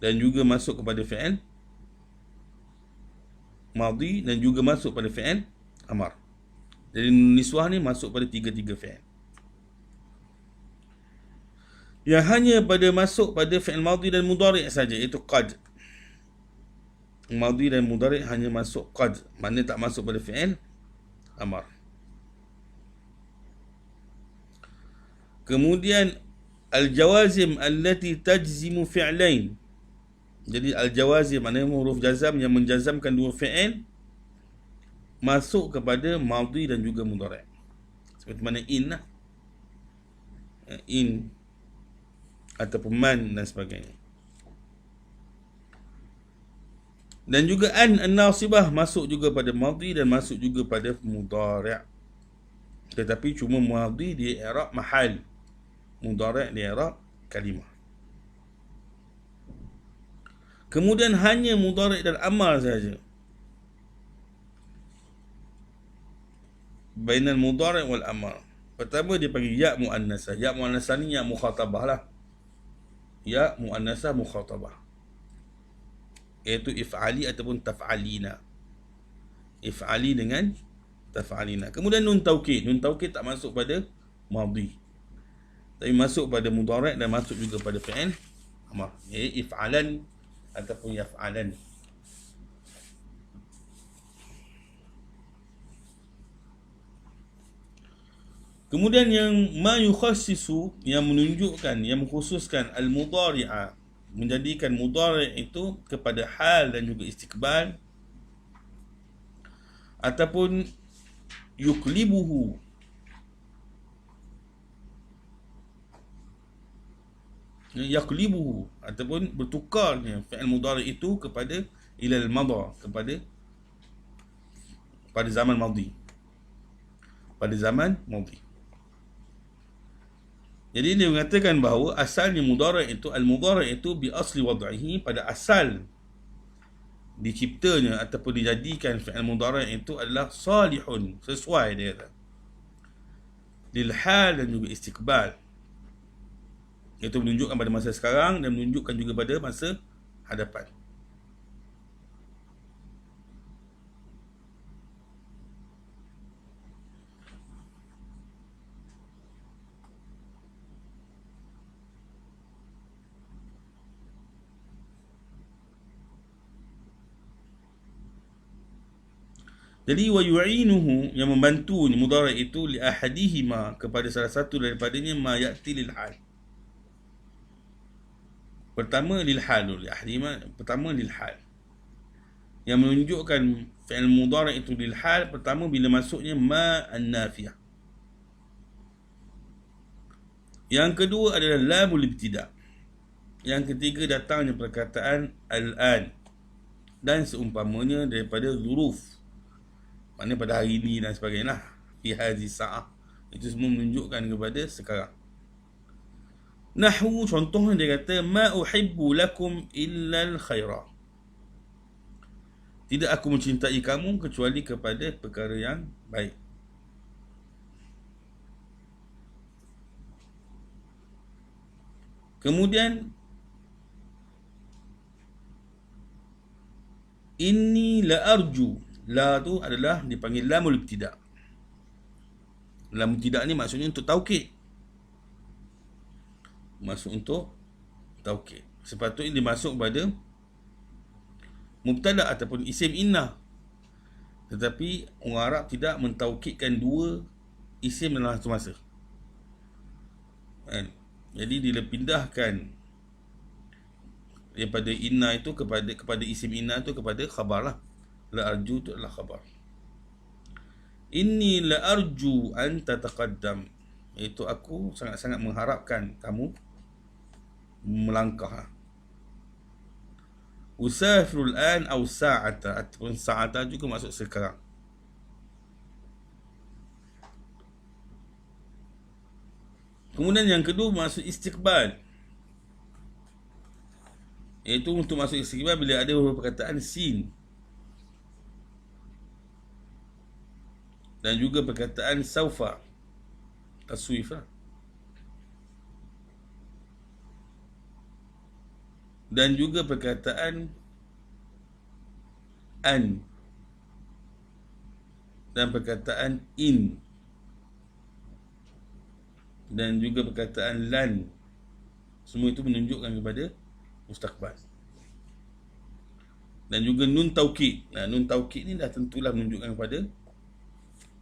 dan juga masuk kepada fi'il madhi dan juga masuk pada fi'il amar. Jadi nun niswah ni masuk pada tiga-tiga fi'il. Yang hanya pada masuk pada fi'il madhi dan mudhari' saja, iaitu qad. Madhi dan mudhari' hanya masuk qad, maknanya tak masuk pada fi'il amar. Kemudian al-jawazim allati tajzimu fi'lain. Jadi al-jawazim maknanya huruf jazam yang menjazamkan dua fi'il masuk kepada madhi dan juga mudhari'. Seperti mana in lah, in ataupun man dan sebagainya. Dan juga an-nasibah masuk juga pada madhi dan masuk juga pada mudhari'. Tetapi cuma madhi di i'rab mahal, mudhari' di i'rab kalimah. Kemudian hanya mudhari' dan amal saja. Bainal mudhari' wal amal. Pertama dia panggil ya muannasah. Ya muannasah ni ya mukhatabah lah. Ya muannasah mukhatabah, iaitu if'ali ataupun taf'alina. If'ali dengan taf'alina. Kemudian nun taukid. Nun taukid tak masuk pada madhi, tapi masuk pada mudhari' dan masuk juga pada fi'il amar, iaitu if'alan ataupun yaf'alan. Kemudian yang ma yukhassisu, yang menunjukkan, yang mengkhususkan al-mudhari'a, menjadikan mudhari' itu kepada hal dan juga istiqbal, ataupun yuklibuhu, yaklibuhu, ataupun bertukarnya fi'il mudhari' itu kepada ilal madha, kepada pada zaman madhi, pada zaman madhi. Jadi dia mengatakan bahawa asalnya mudhari' itu, al-mudhari' itu bi asli wad'ihi, pada asal diciptanya ataupun dijadikan fi'il mudhari' itu adalah salihun, sesuai dia kata, lil hal dan juga istiqbal, iaitu menunjukkan pada masa sekarang dan menunjukkan juga pada masa hadapan. Jadi wa yu'inuhu, yang membantu mudhari' itu li ahadihima, kepada salah satu daripadanya, ma ya'ti lil hal. Pertama lil hal, li ahadihima, pertama lil hal, yang menunjukkan fi'il mudhari' itu lil hal. Pertama bila masuknya ma an-nafiyah. Yang kedua adalah lamul ibtida'. Yang ketiga datangnya perkataan al-an dan seumpamanya daripada zuruf, maknanya pada hari ini dan sebagainya lah, fi hadhi sa'ah, itu semua menunjukkan kepada sekarang. Nahwu, contohnya dia kata ma uhibbu lakum illa al-khaira, tidak aku mencintai kamu kecuali kepada perkara yang baik. Kemudian inni la arju, la tu adalah dipanggil lamul ibtida'. Lam ibtida' ni maksudnya untuk taukid, masuk untuk taukid. Sepatutnya dimasuk pada mubtada' ataupun isim inna, tetapi orang Arab tidak mentaukidkan dua isim dalam satu masa, kan? Jadi dia pindahkan daripada inna itu kepada isim inna itu kepada khabar lah. La arju itu adalah khabar. Inni la arju an tataqaddam, iaitu aku sangat-sangat mengharapkan kamu melangkah. Usafirul an aw sa'ata, ataupun sa'ata juga masuk sekarang. Kemudian yang kedua masuk istiqbal, iaitu untuk masuk istiqbal bila ada perkataan sin dan juga perkataan saufa, taswif lah, dan juga perkataan an dan perkataan in dan juga perkataan lan. Semua itu menunjukkan kepada mustaqbal. Dan juga nun taukid. Nah, nun taukid ni dah tentulah menunjukkan kepada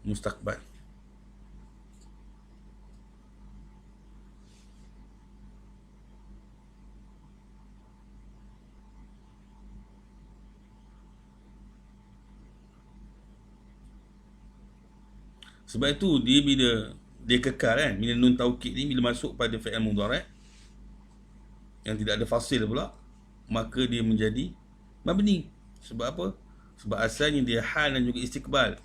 mustaqbal. Sebab itu dia bila dia kekal kan, bila nun taukid ni bila masuk pada fi'il mudhari' yang tidak ada fasil pula, maka dia menjadi mabni. Sebab apa? Sebab asalnya dia hal dan juga istiqbal.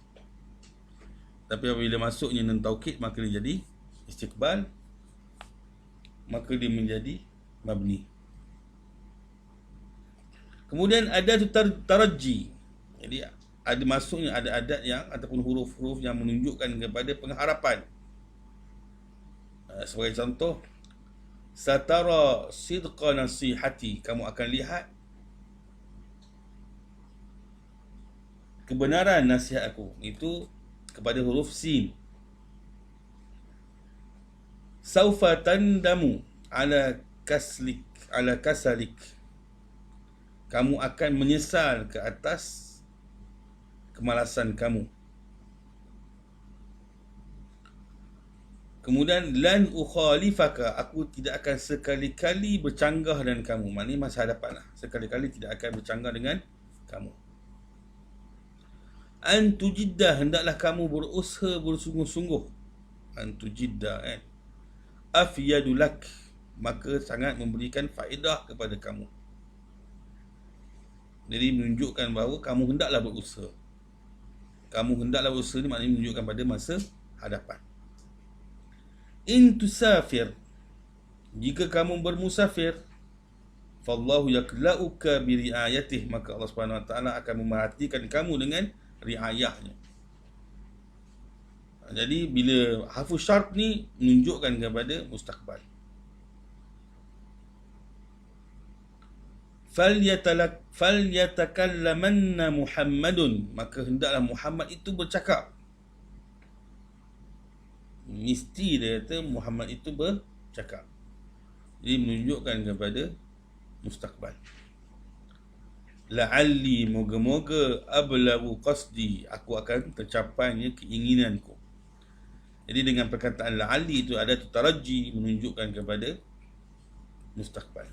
Tapi apabila masuknya nun taukid, maka dia jadi istiqbal, maka dia menjadi mabni. Kemudian ada taraji. Jadi ada masuknya ada adat yang ataupun huruf-huruf yang menunjukkan kepada pengharapan. Sebagai contoh, satara sidqa nasihati, kamu akan lihat kebenaran nasihat aku. Itu kepada huruf sin. Saufa tandamu ala kasalik, kamu akan menyesal ke atas kemalasan kamu. Kemudian lan ukhalifaka, aku tidak akan sekali-kali bercanggah dengan kamu. Maknanya masa hadapan lah. Sekali-kali tidak akan bercanggah dengan kamu. An tujiddah, hendaklah kamu berusaha bersungguh-sungguh. An tujiddah, kan. Afyadulak, maka sangat memberikan faedah kepada kamu. Jadi menunjukkan bahawa kamu hendaklah berusaha. Kamu hendaklah berusaha ni maknanya menunjukkan pada masa hadapan. In tusafir, jika kamu bermusafir, fallahu yakla'uka biriayatih, maka Allah Subhanahu Wa Taala akan memerhatikan kamu dengan riayahnya. Jadi bila harfu syart ni menunjukkan kepada mustaqbal. Falyatakallamanna Muhammadun, maka hendaklah Muhammad itu bercakap. Mesti dia kata Muhammad itu bercakap. Jadi menunjukkan kepada mustaqbal. La'alli, moga-moga, ablaghu qasdi, aku akan tercapainya keinginanku. Jadi dengan perkataan la'alli itu ada taraji, menunjukkan kepada mustaqbal.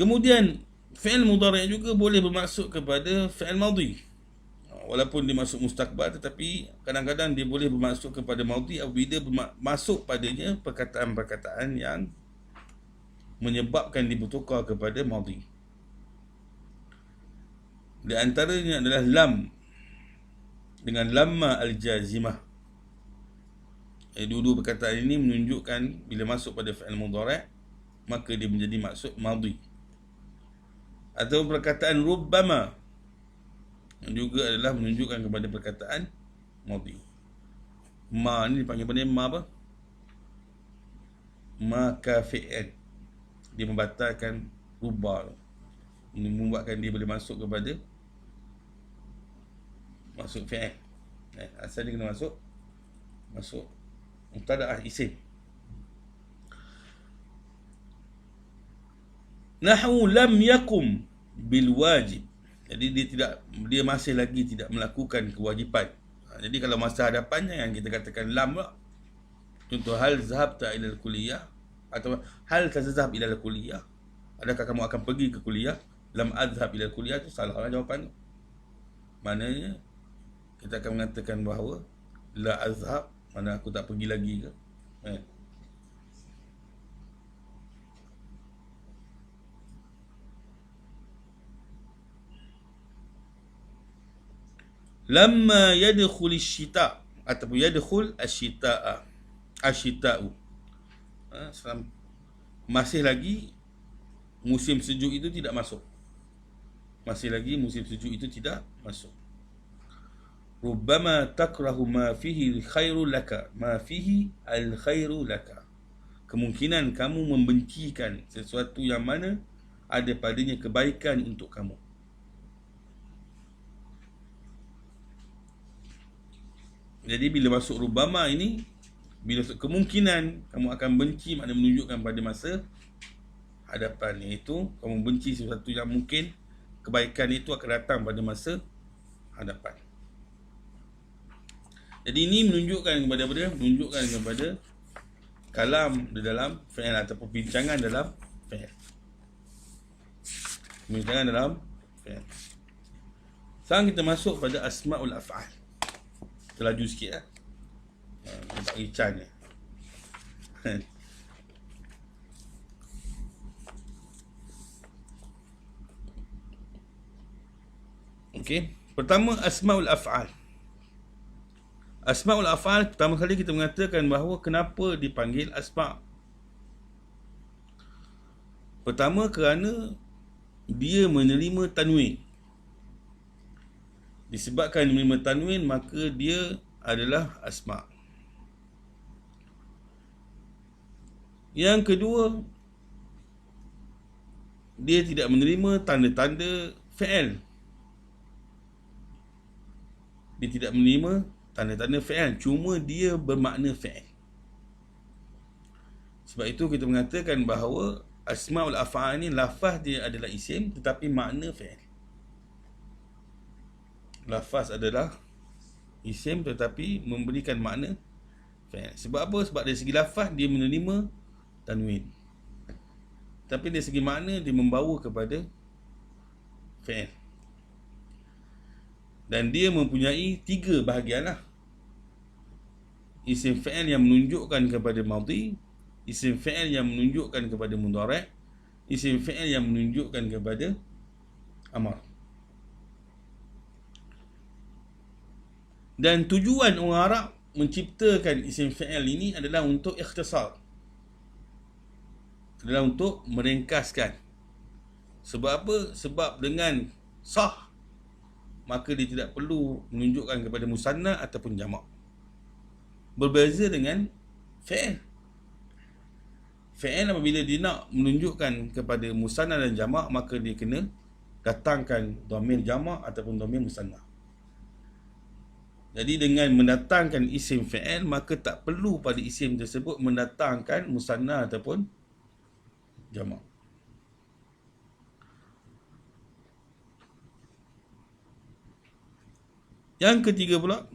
Kemudian fi'il mudhari' juga boleh bermaksud kepada fi'il madhi. Walaupun dia masuk mustaqbal, tetapi kadang-kadang dia boleh bermaksud kepada madhi apabila masuk padanya perkataan-perkataan yang menyebabkan dia bertukar kepada madhi. Di antaranya adalah lam dengan lamma al-jazimah. Dua-dua perkataan ini menunjukkan bila masuk pada fi'il mudhari' maka dia menjadi maksud madhi. Atau perkataan rubbama juga adalah menunjukkan kepada perkataan madhi. Ma ni dipanggil benda ma apa? Ma kafi'an. Dia membatalkan rubba. Ini membuatkan dia boleh masuk kepada masuk fi'il. Asal dia kena masuk mubtada'ah isim. Nahu lam yakum bil wajib. Jadi dia masih lagi tidak melakukan kewajipan. Jadi kalau masa hadapannya yang kita katakan lam lah. Contoh, hal zahabta ila al-kulliyah, atau hal tazhab ila al-kulliyah, adakah kamu akan pergi ke kuliah? Lam azhab ila al-kulliyah, itu salah lah jawapan tu. Maknanya kita akan mengatakan bahawa la azhab, mana aku tak pergi lagi ke. Lamma yadkhul asyita, ataupun yadkhul asyita'a, asyita'u, masih lagi musim sejuk itu tidak masuk. Masih lagi musim sejuk itu tidak masuk. Rubbama takrahu ma fihi khairu laka, ma fihi al khairu laka, kemungkinan kamu membencikan sesuatu yang mana ada padanya kebaikan untuk kamu. Jadi bila masuk rubbama ini, bila masuk kemungkinan kamu akan benci, maknanya menunjukkan pada masa hadapan, iaitu kamu benci sesuatu yang mungkin kebaikan itu akan datang pada masa hadapan. Jadi ini menunjukkan kepada apa dia? Menunjukkan kepada kalam di dalam fi'il ataupun bincangan dalam fi'il. Bincangan dalam fi'il. Sekarang kita masuk pada asma'ul af'al. Terlaju sikit lah. Tak bagi can ni. Okey. Pertama, asmaul af'al. Asmaul af'al, pertama kali kita mengatakan bahawa kenapa dipanggil asma'. Pertama, kerana dia menerima tanwin. Disebabkan menerima tanwin, maka dia adalah asma'. Yang kedua, dia tidak menerima tanda-tanda fi'il. Dia tidak menerima tanda-tanda fi'il, cuma dia bermakna fi'il. Sebab itu kita mengatakan bahawa asmaul af'al ni lafaz dia adalah isim tetapi makna fi'il. Lafaz adalah isim tetapi memberikan makna fi'il. Sebab apa? Sebab dari segi lafaz dia menerima tanwin, tapi dari segi makna dia membawa kepada fi'il. Dan dia mempunyai 3 bahagian lah. Isim fi'il yang menunjukkan kepada madhi, isim fi'il yang menunjukkan kepada mudhari', isim fi'il yang menunjukkan kepada amar. Dan tujuan orang Arab menciptakan isim fi'il ini adalah untuk ikhtisar, adalah untuk meringkaskan. Sebab apa? Sebab dengan sah, maka dia tidak perlu menunjukkan kepada musanna ataupun jamak. Berbeza dengan fi'il. Fi'il apabila dia nak menunjukkan kepada musanna dan jamak, maka dia kena datangkan dhamir jamak ataupun dhamir musanna. Jadi dengan mendatangkan isim fi'il, maka tak perlu pada isim tersebut mendatangkan musanna ataupun jamak. Yang ketiga pula,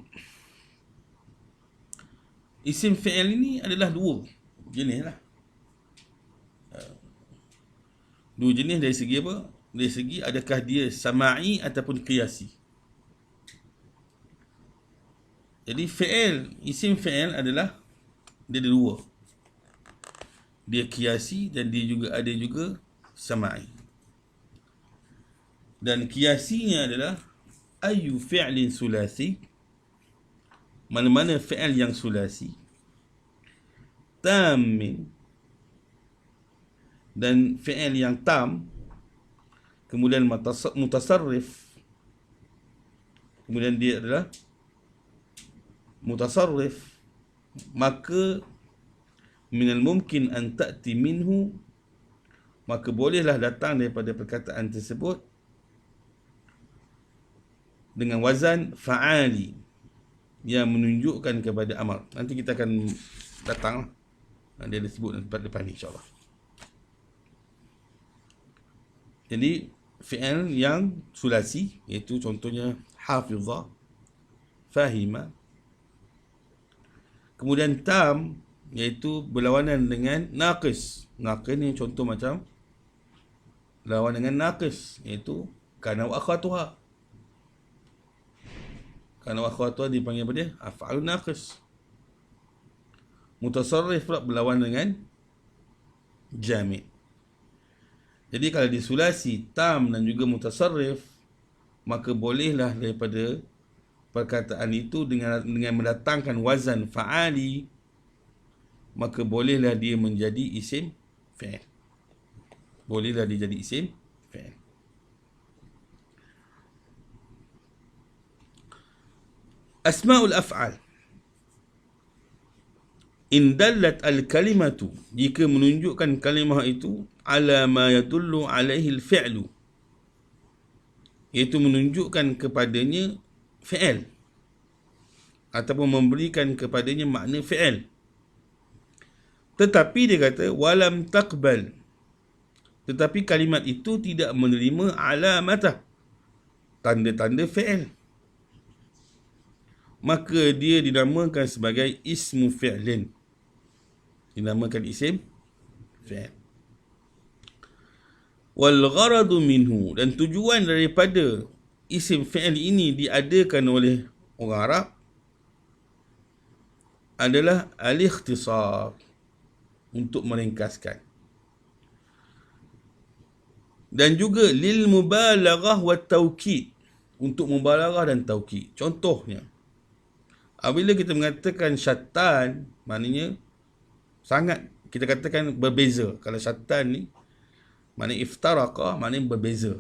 isim fi'il ini adalah 2 jenis lah. 2 jenis dari segi apa? Dari segi adakah dia sama'i ataupun qiyasi. Jadi fi'il, isim fi'il adalah dia ada 2. Dia qiyasi dan dia juga ada juga sama'i. Dan qiyasinya adalah ayu fi'lin sulasi, mana-mana fi'il yang sulasi, tamin, dan fi'il yang tam, kemudian mutasarrif, kemudian dia adalah mutasarrif, maka minal mumkin an ta'ti minhu, maka bolehlah datang daripada perkataan tersebut dengan wazan fa'ali yang menunjukkan kepada amar. Nanti kita akan datang, dia disebut depan ni insyaAllah. Jadi fi'il yang sulasi, iaitu contohnya hafizah, fahima. Kemudian tam, iaitu berlawanan dengan naqis. Naqis ni contoh macam lawan dengan naqis, iaitu kana wa akhwatuha. Kana wa akhwatuha dipanggil apa dia? Af'alun naqis. Mutasarrif pula berlawan dengan jami'. Jadi kalau disulasi tam dan juga mutasarrif, maka bolehlah daripada perkataan itu dengan mendatangkan wazan fa'ali, maka bolehlah dia menjadi isim fi'il. Bolehlah dia jadi isim fi'il. Asma'ul af'al. In dallat al-kalimatu, jika menunjukkan kalimah itu ala ma yadullu alaihi al-fi'lu, iaitu menunjukkan kepadanya fi'il ataupun memberikan kepadanya makna fi'il. Tetapi dia kata walam taqbal, tetapi kalimat itu tidak menerima alamatah, tanda-tanda fi'il, maka dia dinamakan sebagai ismu fi'lin, dinamakan isim fi'il. Wal gharadu minhu, dan tujuan daripada isim fi'il ini diadakan oleh orang Arab adalah al-ikhtisar, untuk meringkaskan, dan juga lil mubalaghah wa taukid, untuk mubalaghah dan taukid. Contohnya, apabila kita mengatakan syattan, maknanya sangat, kita katakan berbeza. Kalau syattan ni, maknanya iftaraqah, maknanya berbeza.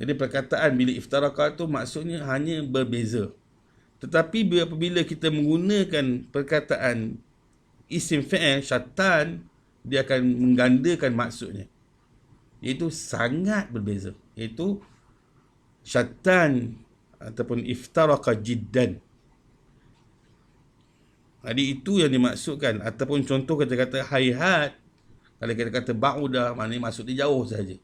Jadi perkataan bila iftaraqah tu maksudnya hanya berbeza. Tetapi apabila kita menggunakan perkataan isim fi'il syattan, dia akan menggandakan maksudnya, iaitu sangat berbeza, iaitu syattan ataupun iftaraqa jiddan. Jadi itu yang dimaksudkan. Ataupun contoh kita kata hayhat, kalau kita kata ba'udah, maknanya maksud dia jauh saja.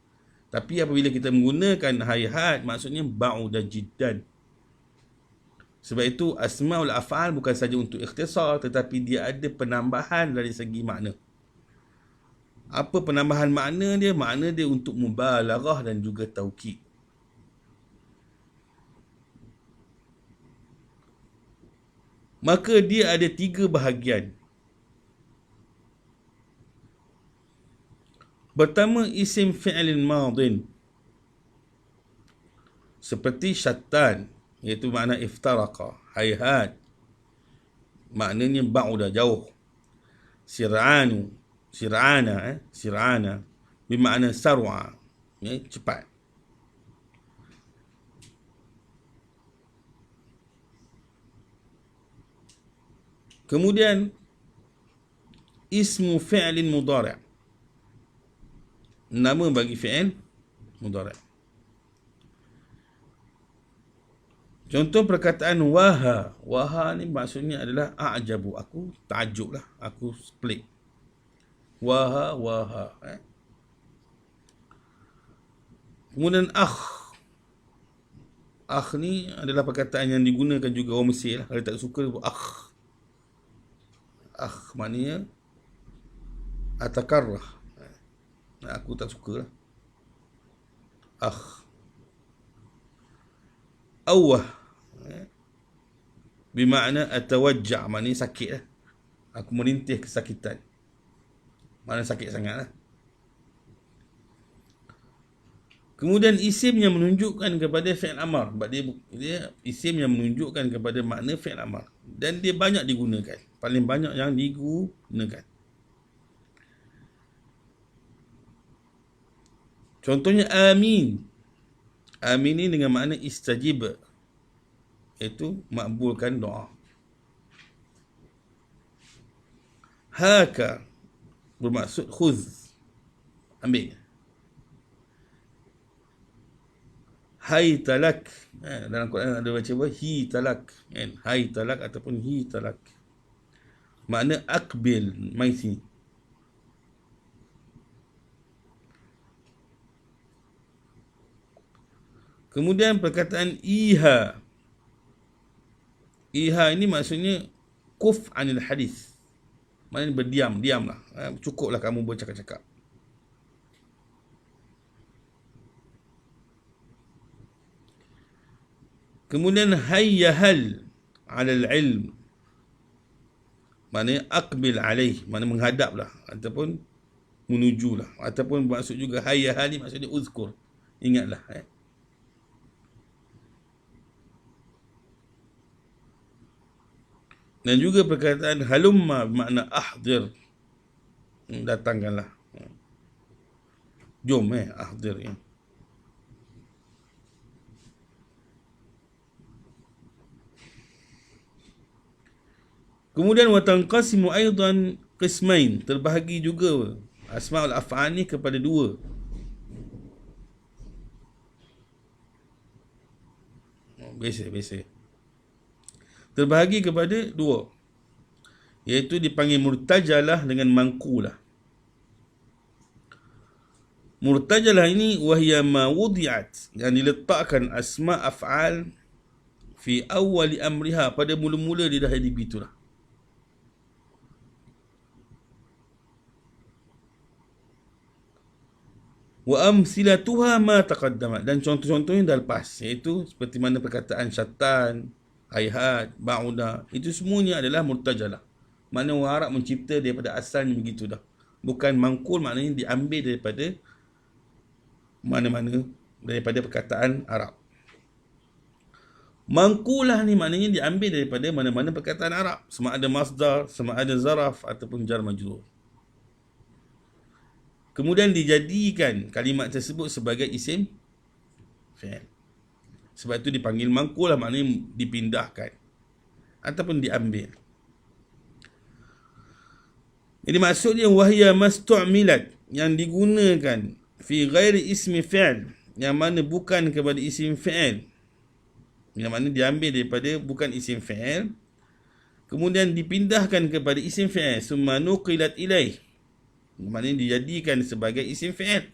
Tapi apabila kita menggunakan hayhat, maksudnya ba'udah jiddan. Sebab itu asma'ul af'al bukan saja untuk ikhtisar, tetapi dia ada penambahan dari segi makna. Apa penambahan makna dia? Makna dia untuk mubalaghah dan juga taukid. Maka dia ada 3 bahagian. Pertama, isim fi'lin madin, seperti syattan, iaitu makna iftaraqa. Hayhat, maknanya ba'udah, jauh. Sir'ana bermakna sarwa, cepat. Kemudian ismu fi'lin mudhari', nama bagi fi'il mudhari'. Contoh perkataan waha. Waha ni maksudnya adalah a'jabu, aku takjub lah, aku pelik. Waha. Kemudian akh. Akh ni adalah perkataan yang digunakan juga orang Mesir lah. Kalau tak suka, akh. Akh maknanya atakarrah, aku tak suka lah. Akh. Awah bermakna atawajja', maknanya sakit lah. Aku merintih kesakitan, maknanya sakit sangat lah. Kemudian isim yang menunjukkan kepada fi'il amar. Sebab dia isim yang menunjukkan kepada makna fi'il amar. Dan dia banyak digunakan. Paling banyak yang digunakan. Contohnya amin. Amin ni dengan makna istajib, iaitu makbulkan doa. Haka bermaksud khuz, ambil. Hai talak, dalam Quran ada baca apa? Hi talak, hai talak ataupun hi talak, makna aqbil, mai sini. Kemudian perkataan iha. Iha ini maksudnya kuf anil hadis, maknanya berdiam, diamlah, cukuplah kamu bercakap-cakap. Kemudian hayyahal alal ilm, maknanya aqbil alaih, maknanya menghadaplah ataupun menujulah, ataupun maksud juga hayyahal ni maksudnya uzkur, ingatlah. Dan juga perkataan halumma bermakna ahdir, datangkanlah, jom ahdir ya. Kemudian wa tanqasimu aidan qismain, terbahagi juga asmaul af'al ni kepada 2. Biasa. Terbahagi kepada 2, iaitu dipanggil murtajalah dengan mangkulah. Murtajalah ini wahya ma wudi'at, yang diletakkan asma af'al fi awwali amriha, pada mula-mula dia dah jadi begitulah. Wa amsilatuha ma taqaddamat, dan contoh-contohnya dah lepas, iaitu seperti mana perkataan syattan, hayhat, ba'udah, itu semuanya adalah murtajalah. Maknanya orang Arab mencipta daripada asalnya begitu dah. Bukan mangkul, maknanya diambil daripada mana-mana, daripada perkataan Arab. Mangkulah ni maknanya diambil daripada mana-mana perkataan Arab, sama ada masdar, sama ada zaraf ataupun jar majrur. Kemudian dijadikan kalimat tersebut sebagai isim fi'il. Sebab itu dipanggil mangkulah, maknanya dipindahkan ataupun diambil. Jadi maksudnya wahya mastu'milat, yang digunakan fi ghairi ismi fi'il, yang mana bukan kepada isim fi'il, yang mana diambil daripada bukan isim fi'il, kemudian dipindahkan kepada isim fi'il, summa nuqilat ilaih, maknanya dijadikan sebagai isim fi'il.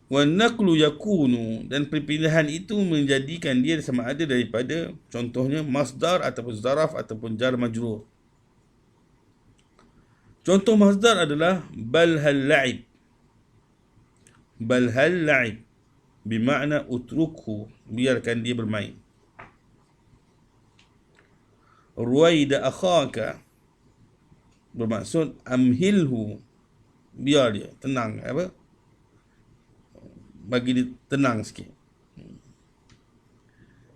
Wa naqlu yakunu, dan perpindahan itu menjadikan dia sama ada daripada contohnya masdar ataupun zaraf ataupun jar majrur. Contoh masdar adalah bal hal la'ib. Bal hal la'ib bermakna utrukhu, biarkan dia bermain. Ruwaida akhaka bermaksud amhilhu, biar dia tenang, bagi dia tenang sikit.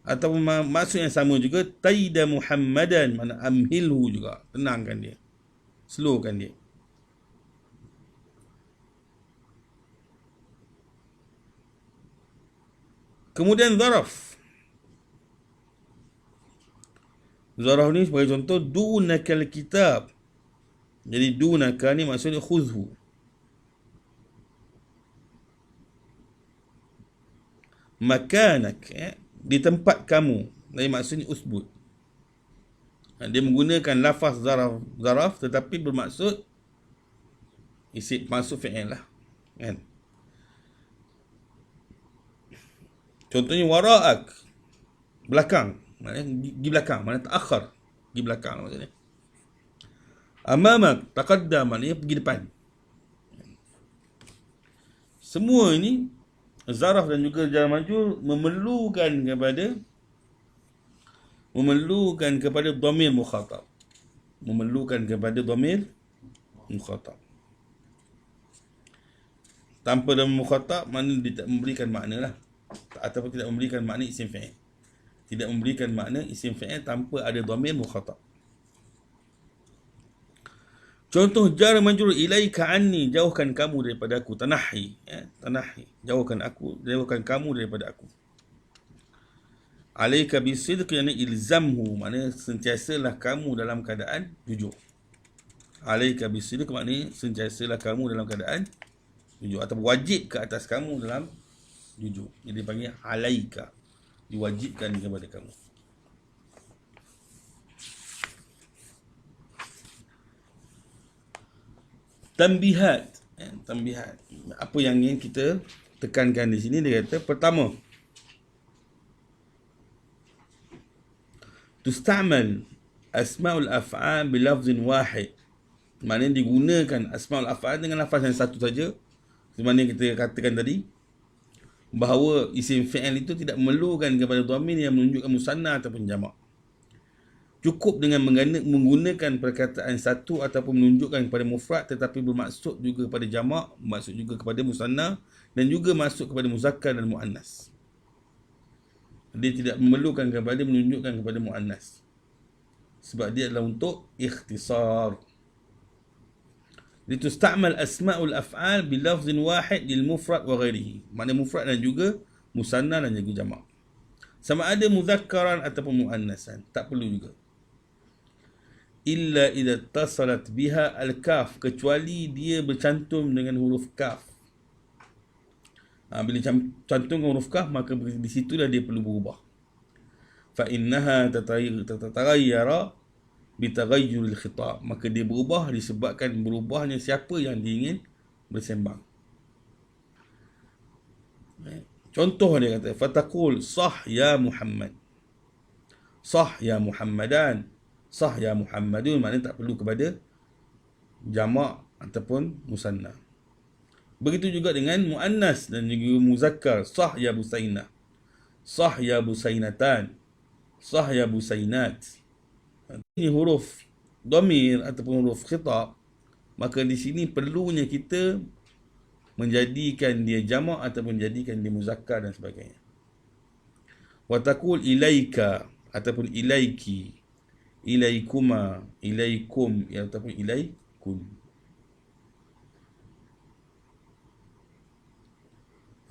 Atau maksud yang sama juga taida Muhammadan, mana amhilhu juga, tenangkan dia, slowkan dia. Kemudian zaraf. Zaraf ni sebagai contoh dunakal kitab. Jadi dunaka ni maksudnya khudhu. Makanak, di tempat kamu, dari maksudnya usbut. Dia menggunakan lafaz zaraf tetapi bermaksud isi masuk fi'il lah, kan. Contohnya wara'ak, belakang, maknanya di belakang, maknanya ta'akhir, di belakang maksudnya. Amamak, taqaddam, maknanya pergi depan. Semua ini zaraf dan juga jar majrur memerlukan kepada dhamir mukhatab. Memerlukan kepada dhamir mukhatab. Tanpa dhamir mukhatab, mana dia tak memberikan makna lah, ataupun tidak memberikan makna isim fi'il. Tidak memberikan makna isim fi'il tanpa ada dhamir mukhatab. Contoh jar majrur, ilaika anni, jauhkan kamu daripada aku. Tanahi, tanahi, jauhkan kamu daripada aku. Alaika bisidq, yani ilzamhu, maknanya sentiasalah kamu dalam keadaan jujur. Alaika bisidq maknanya sentiasalah kamu dalam keadaan jujur, atau wajib ke atas kamu dalam jujur. Jadi dipanggil alaika, diwajibkan kepada kamu. Tambihat. Tambihat. Apa yang ingin kita tekankan di sini, dia kata pertama, tusta'mal asma'ul af'al bilafzin wahid. Maknanya digunakan asma'ul af'al dengan lafaz yang satu saja. Sebenarnya kita katakan tadi bahawa isim fi'il itu tidak memerlukan kepada dhamir yang menunjukkan musanna ataupun jamak. Cukup dengan menggunakan perkataan satu ataupun menunjukkan kepada mufrad, tetapi bermaksud juga kepada jamak, maksud juga kepada musanna, dan juga masuk kepada muzakkar dan muannas. Dia tidak memerlukan kepada menunjukkan kepada muannas, sebab dia adalah untuk ikhtisar. Litusta'mal asma'ul af'al bilafzin wahid lil mufrad wa ghairihi. Makna mufrad dan juga musanna dan juga jamak. Sama ada muzakkaran ataupun muannasan, tak perlu juga. Illa idza tasalat biha al-kaf, kecuali dia bercantum dengan huruf kaf. Bila cantum huruf kaf, maka di situlah dia perlu berubah. Fa innaha tataghayyara bi taghayyur al-khitab, maka dia berubah disebabkan berubahnya siapa yang diingin bersembang. Contoh dia kata, fataqul sah ya Muhammad, sah ya Muhammadan, sah ya Muhammadun, maknanya tak perlu kepada jamak ataupun musanna. Begitu juga dengan muannas dan juga muzakkar, sah ya Busainah, sah ya Busainatan, sah ya Busainat. Ini huruf dhamir ataupun huruf khitab, maka di sini perlunya kita menjadikan dia jamak ataupun menjadikan dia muzakkar dan sebagainya. Wa taqul ilaika ataupun ilaiki, ilaikuma, ilaikum ataupun ilaikun.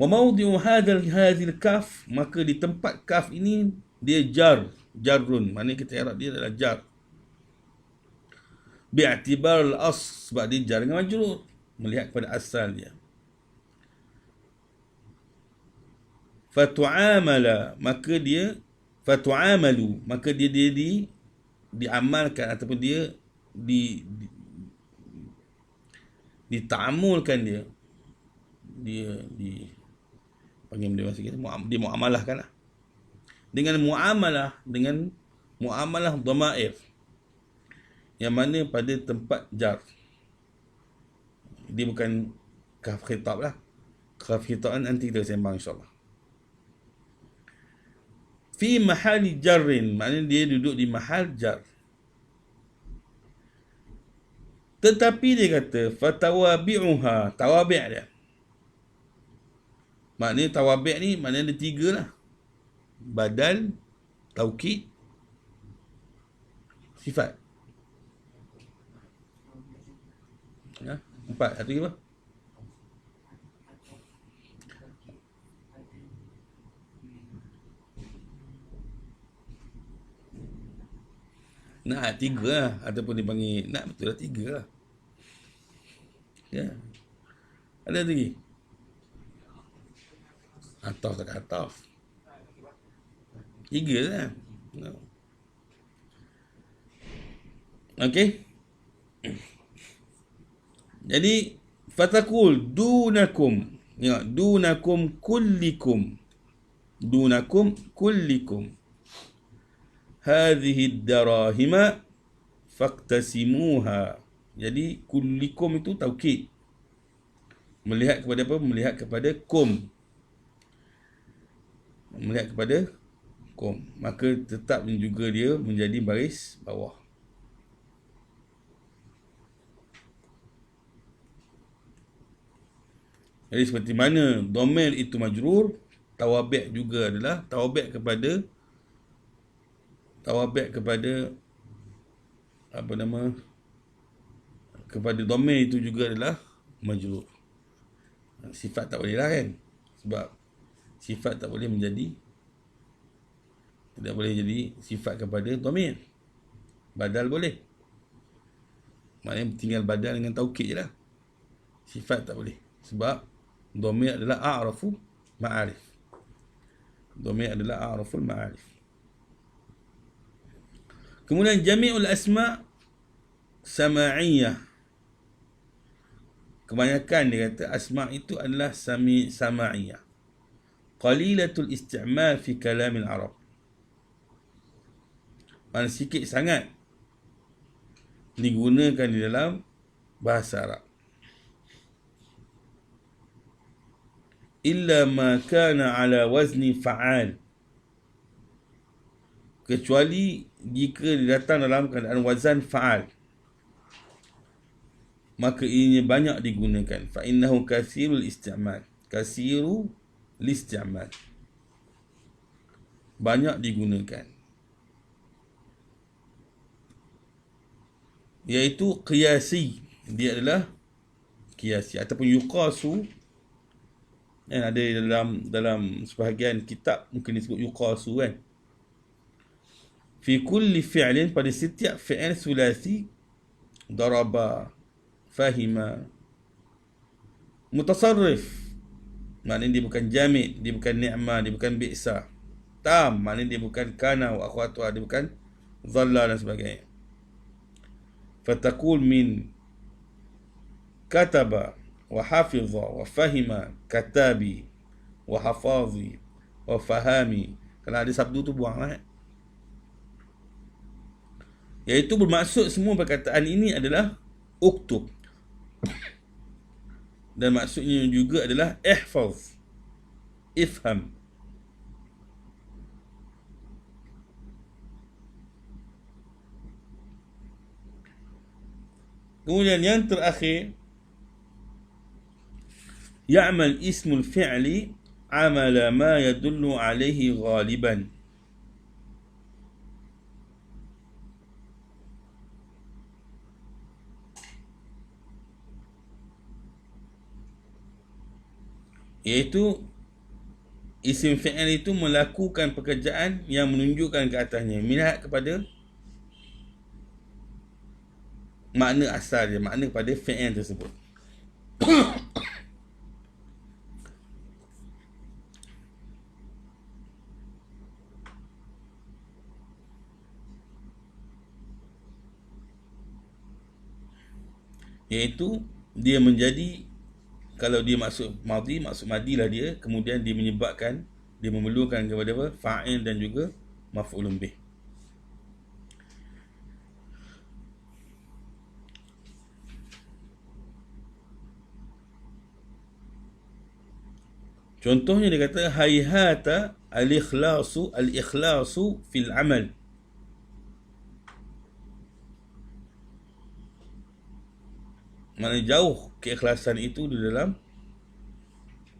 Wa mawdi'u hadhil kaf, maka di tempat kaf ini dia jarrun, maknanya kita i'rab dia adalah jar. Bi'tibar al-asl, sebab dia jar dengan majrur, melihat kepada asal dia. Fatu'amala, maka dia fatu'amalu, maka dia diamalkan ataupun dia dita'amulkan dia panggil dia masa kita dia muamalahkan lah. Dengan muamalah dhamair yang mana pada tempat jar. Dia bukan kaf khitab lah. Kaf khitab nanti kita sembang insyaAllah. Fi mahali jarrin, maknanya dia duduk di mahal jar. Tetapi dia kata fatawabi'uha, tawabi' dia. Maknanya tawabi' ni maknanya ada 3 lah. Badal, taukid, sifat. 4, satu lagi apa? Nak 3 lah, ataupun dipanggil nak betul lah 3 lah. Ya. Ada lagi? Ataf tak ataf. 3 lah. Okey. Jadi fatakul dunakum, ya, dunakum kullikum, dunakum kullikum hadhihi darahima faqtasimuha. Jadi kullikum itu taukid, melihat kepada apa? Melihat kepada kum, melihat kepada kum, maka tetap juga dia menjadi baris bawah. Jadi seperti mana dhamir itu majrur, tawabi' juga adalah tawabi' kepada apa nama, kepada dhamir itu juga adalah majrur. Sifat tak boleh lah kan, sebab sifat tak boleh menjadi, tidak boleh jadi sifat kepada dhamir. Badal boleh, maknanya tinggal badal dengan taukid je lah. Sifat tak boleh, sebab dhamir adalah a'rafu ma'arif. Dhamir adalah a'raful ma'arif. Kemudian jami'ul asma' sama'iyah. Kebanyakan dia kata asma' itu adalah sama'iyah. Qalilatul isti'mal fi kalamil Arab. Mana sikit sangat digunakan di dalam bahasa Arab. Illa ma kana ala wazni fa'al, kecuali jika datang dalam keadaan wazan fa'al, maka ianya banyak digunakan. Fa innahu kathirul isti'mal, kathiru listi'mal, banyak digunakan, iaitu qiyasi, dia adalah qiyasi ataupun yuqasu. Ada dalam sebahagian kitab mungkin disebut yuqasu kan. Fi kulli fi'lin, pada setiap fi'il sulasi, daraba, fahima, mutasarrif, maknanya dia bukan jamid, dia bukan ni'mah, dia bukan bi'sa. Tam, maknanya dia bukan kana wa akhwatuha, dia bukan dhalla dan sebagainya. Fataqul min kataba wa hafidha wa fahima, katabi wa hafazi wa fahami. Kalau ada sabdu tu buanglah. Iaitu bermaksud semua perkataan ini adalah uktub, dan maksudnya juga adalah ihfaz, ifham. Kemudian yang terakhir, Ya'mal ismul fi'li amala ma yadullu alaihi ghaliban. Iaitu isim fi'il itu melakukan pekerjaan yang menunjukkan ke atasnya, melihat kepada makna asal dia, makna pada fi'il tersebut. Iaitu dia menjadi, kalau dia maksud madhi, maksud madilah dia, kemudian dia menyebabkan, dia memerlukan kepada apa? Fa'il dan juga maf'ulun bih. Contohnya dia kata hayhata al-ikhlasu fil amal. Mana jauh keikhlasan itu di dalam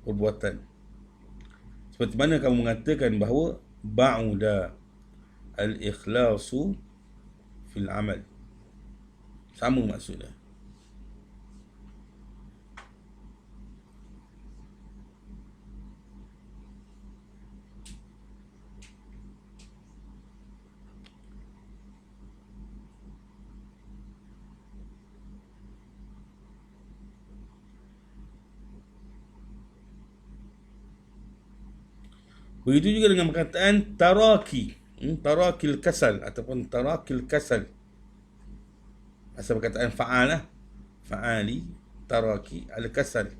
perbuatan. Seperti mana kamu mengatakan bahawa ba'uda al-ikhlasu fil amal. Sama maksudnya. Begitu juga dengan perkataan taraki, tarakil kasal ataupun tarakil kasal. Asal perkataan fa'alah, fa'ali, taraki, al-kasal.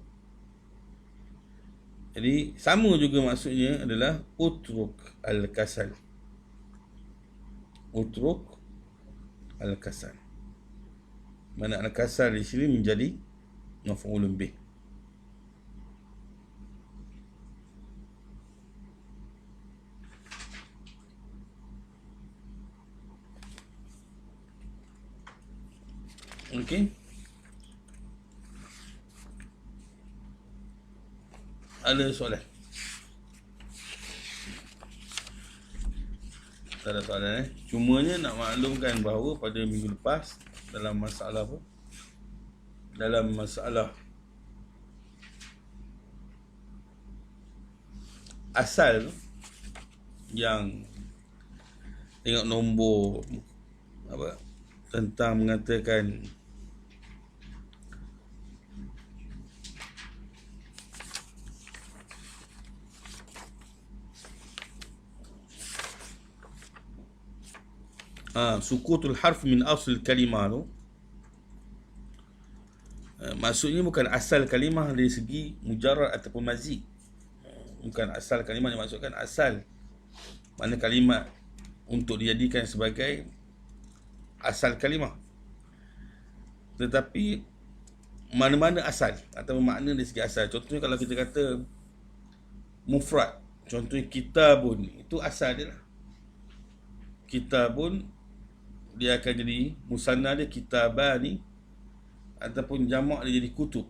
Jadi sama juga maksudnya adalah utruk al-kasal. Utruk al-kasal. Mana al-kasal di sini menjadi maf'ulun bih. Okey. Ada soalan? Tak ada soalan Cumanya nak maklumkan bahawa pada minggu lepas dalam masalah apa? Dalam masalah asal tu, yang tengok nombor apa tentang mengatakan sukutul harf min asl kalimah tu, maksudnya bukan asal kalimah dari segi mujarrad ataupun mazid. Bukan asal kalimah yang maksudkan asal, mana kalimat untuk dijadikan sebagai asal kalimah, tetapi mana-mana asal atau makna dari segi asal. Contohnya kalau kita kata mufrad, contohnya kitabun, itu asal dia lah. Kitabun dia akan jadi musanna dia kitabani, ataupun jamak dia jadi kutub.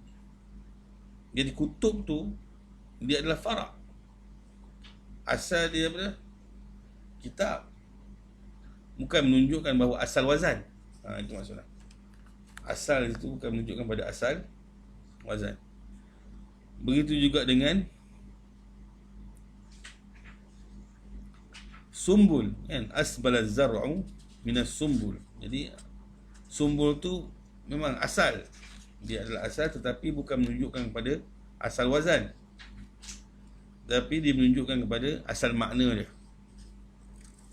Jadi kutub tu dia adalah fara'. Asal dia apa? Kitab. Bukan menunjukkan bahawa asal wazan. Itu maksudnya. Asal itu bukan menunjukkan pada asal wazan. Begitu juga dengan sumbul, kan? Asbala zar'u minas sumbul. Jadi sumbul tu memang asal, dia adalah asal, tetapi bukan menunjukkan kepada asal wazan, tapi dia menunjukkan kepada asal makna dia,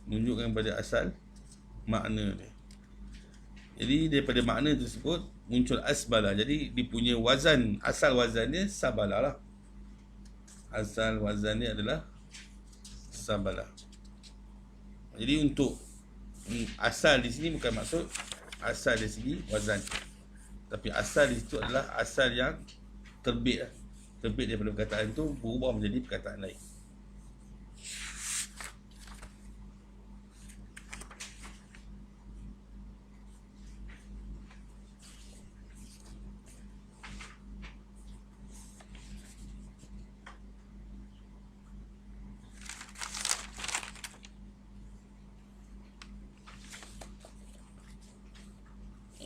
menunjukkan kepada asal makna dia. Jadi daripada makna tersebut muncul asbala. Jadi dia punya wazan, asal wazannya sabala lah. Asal wazannya adalah sabala. Jadi untuk asal di sini bukan maksud asal dari segi wazan, tapi asal di situ adalah asal yang terbit lah. Terbit daripada perkataan itu berubah menjadi perkataan lain.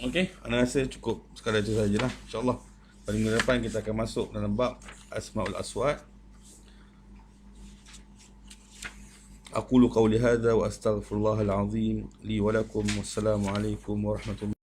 Okey, anda rasa cukup sekadar itu sajalah. InsyaAllah pada minggu depan kita akan masuk dalam bab Asmaul Aswat. Aqulu qawli hadha wa astaghfirullahal azim li wa lakum. Wassalamualaikum warahmatullahi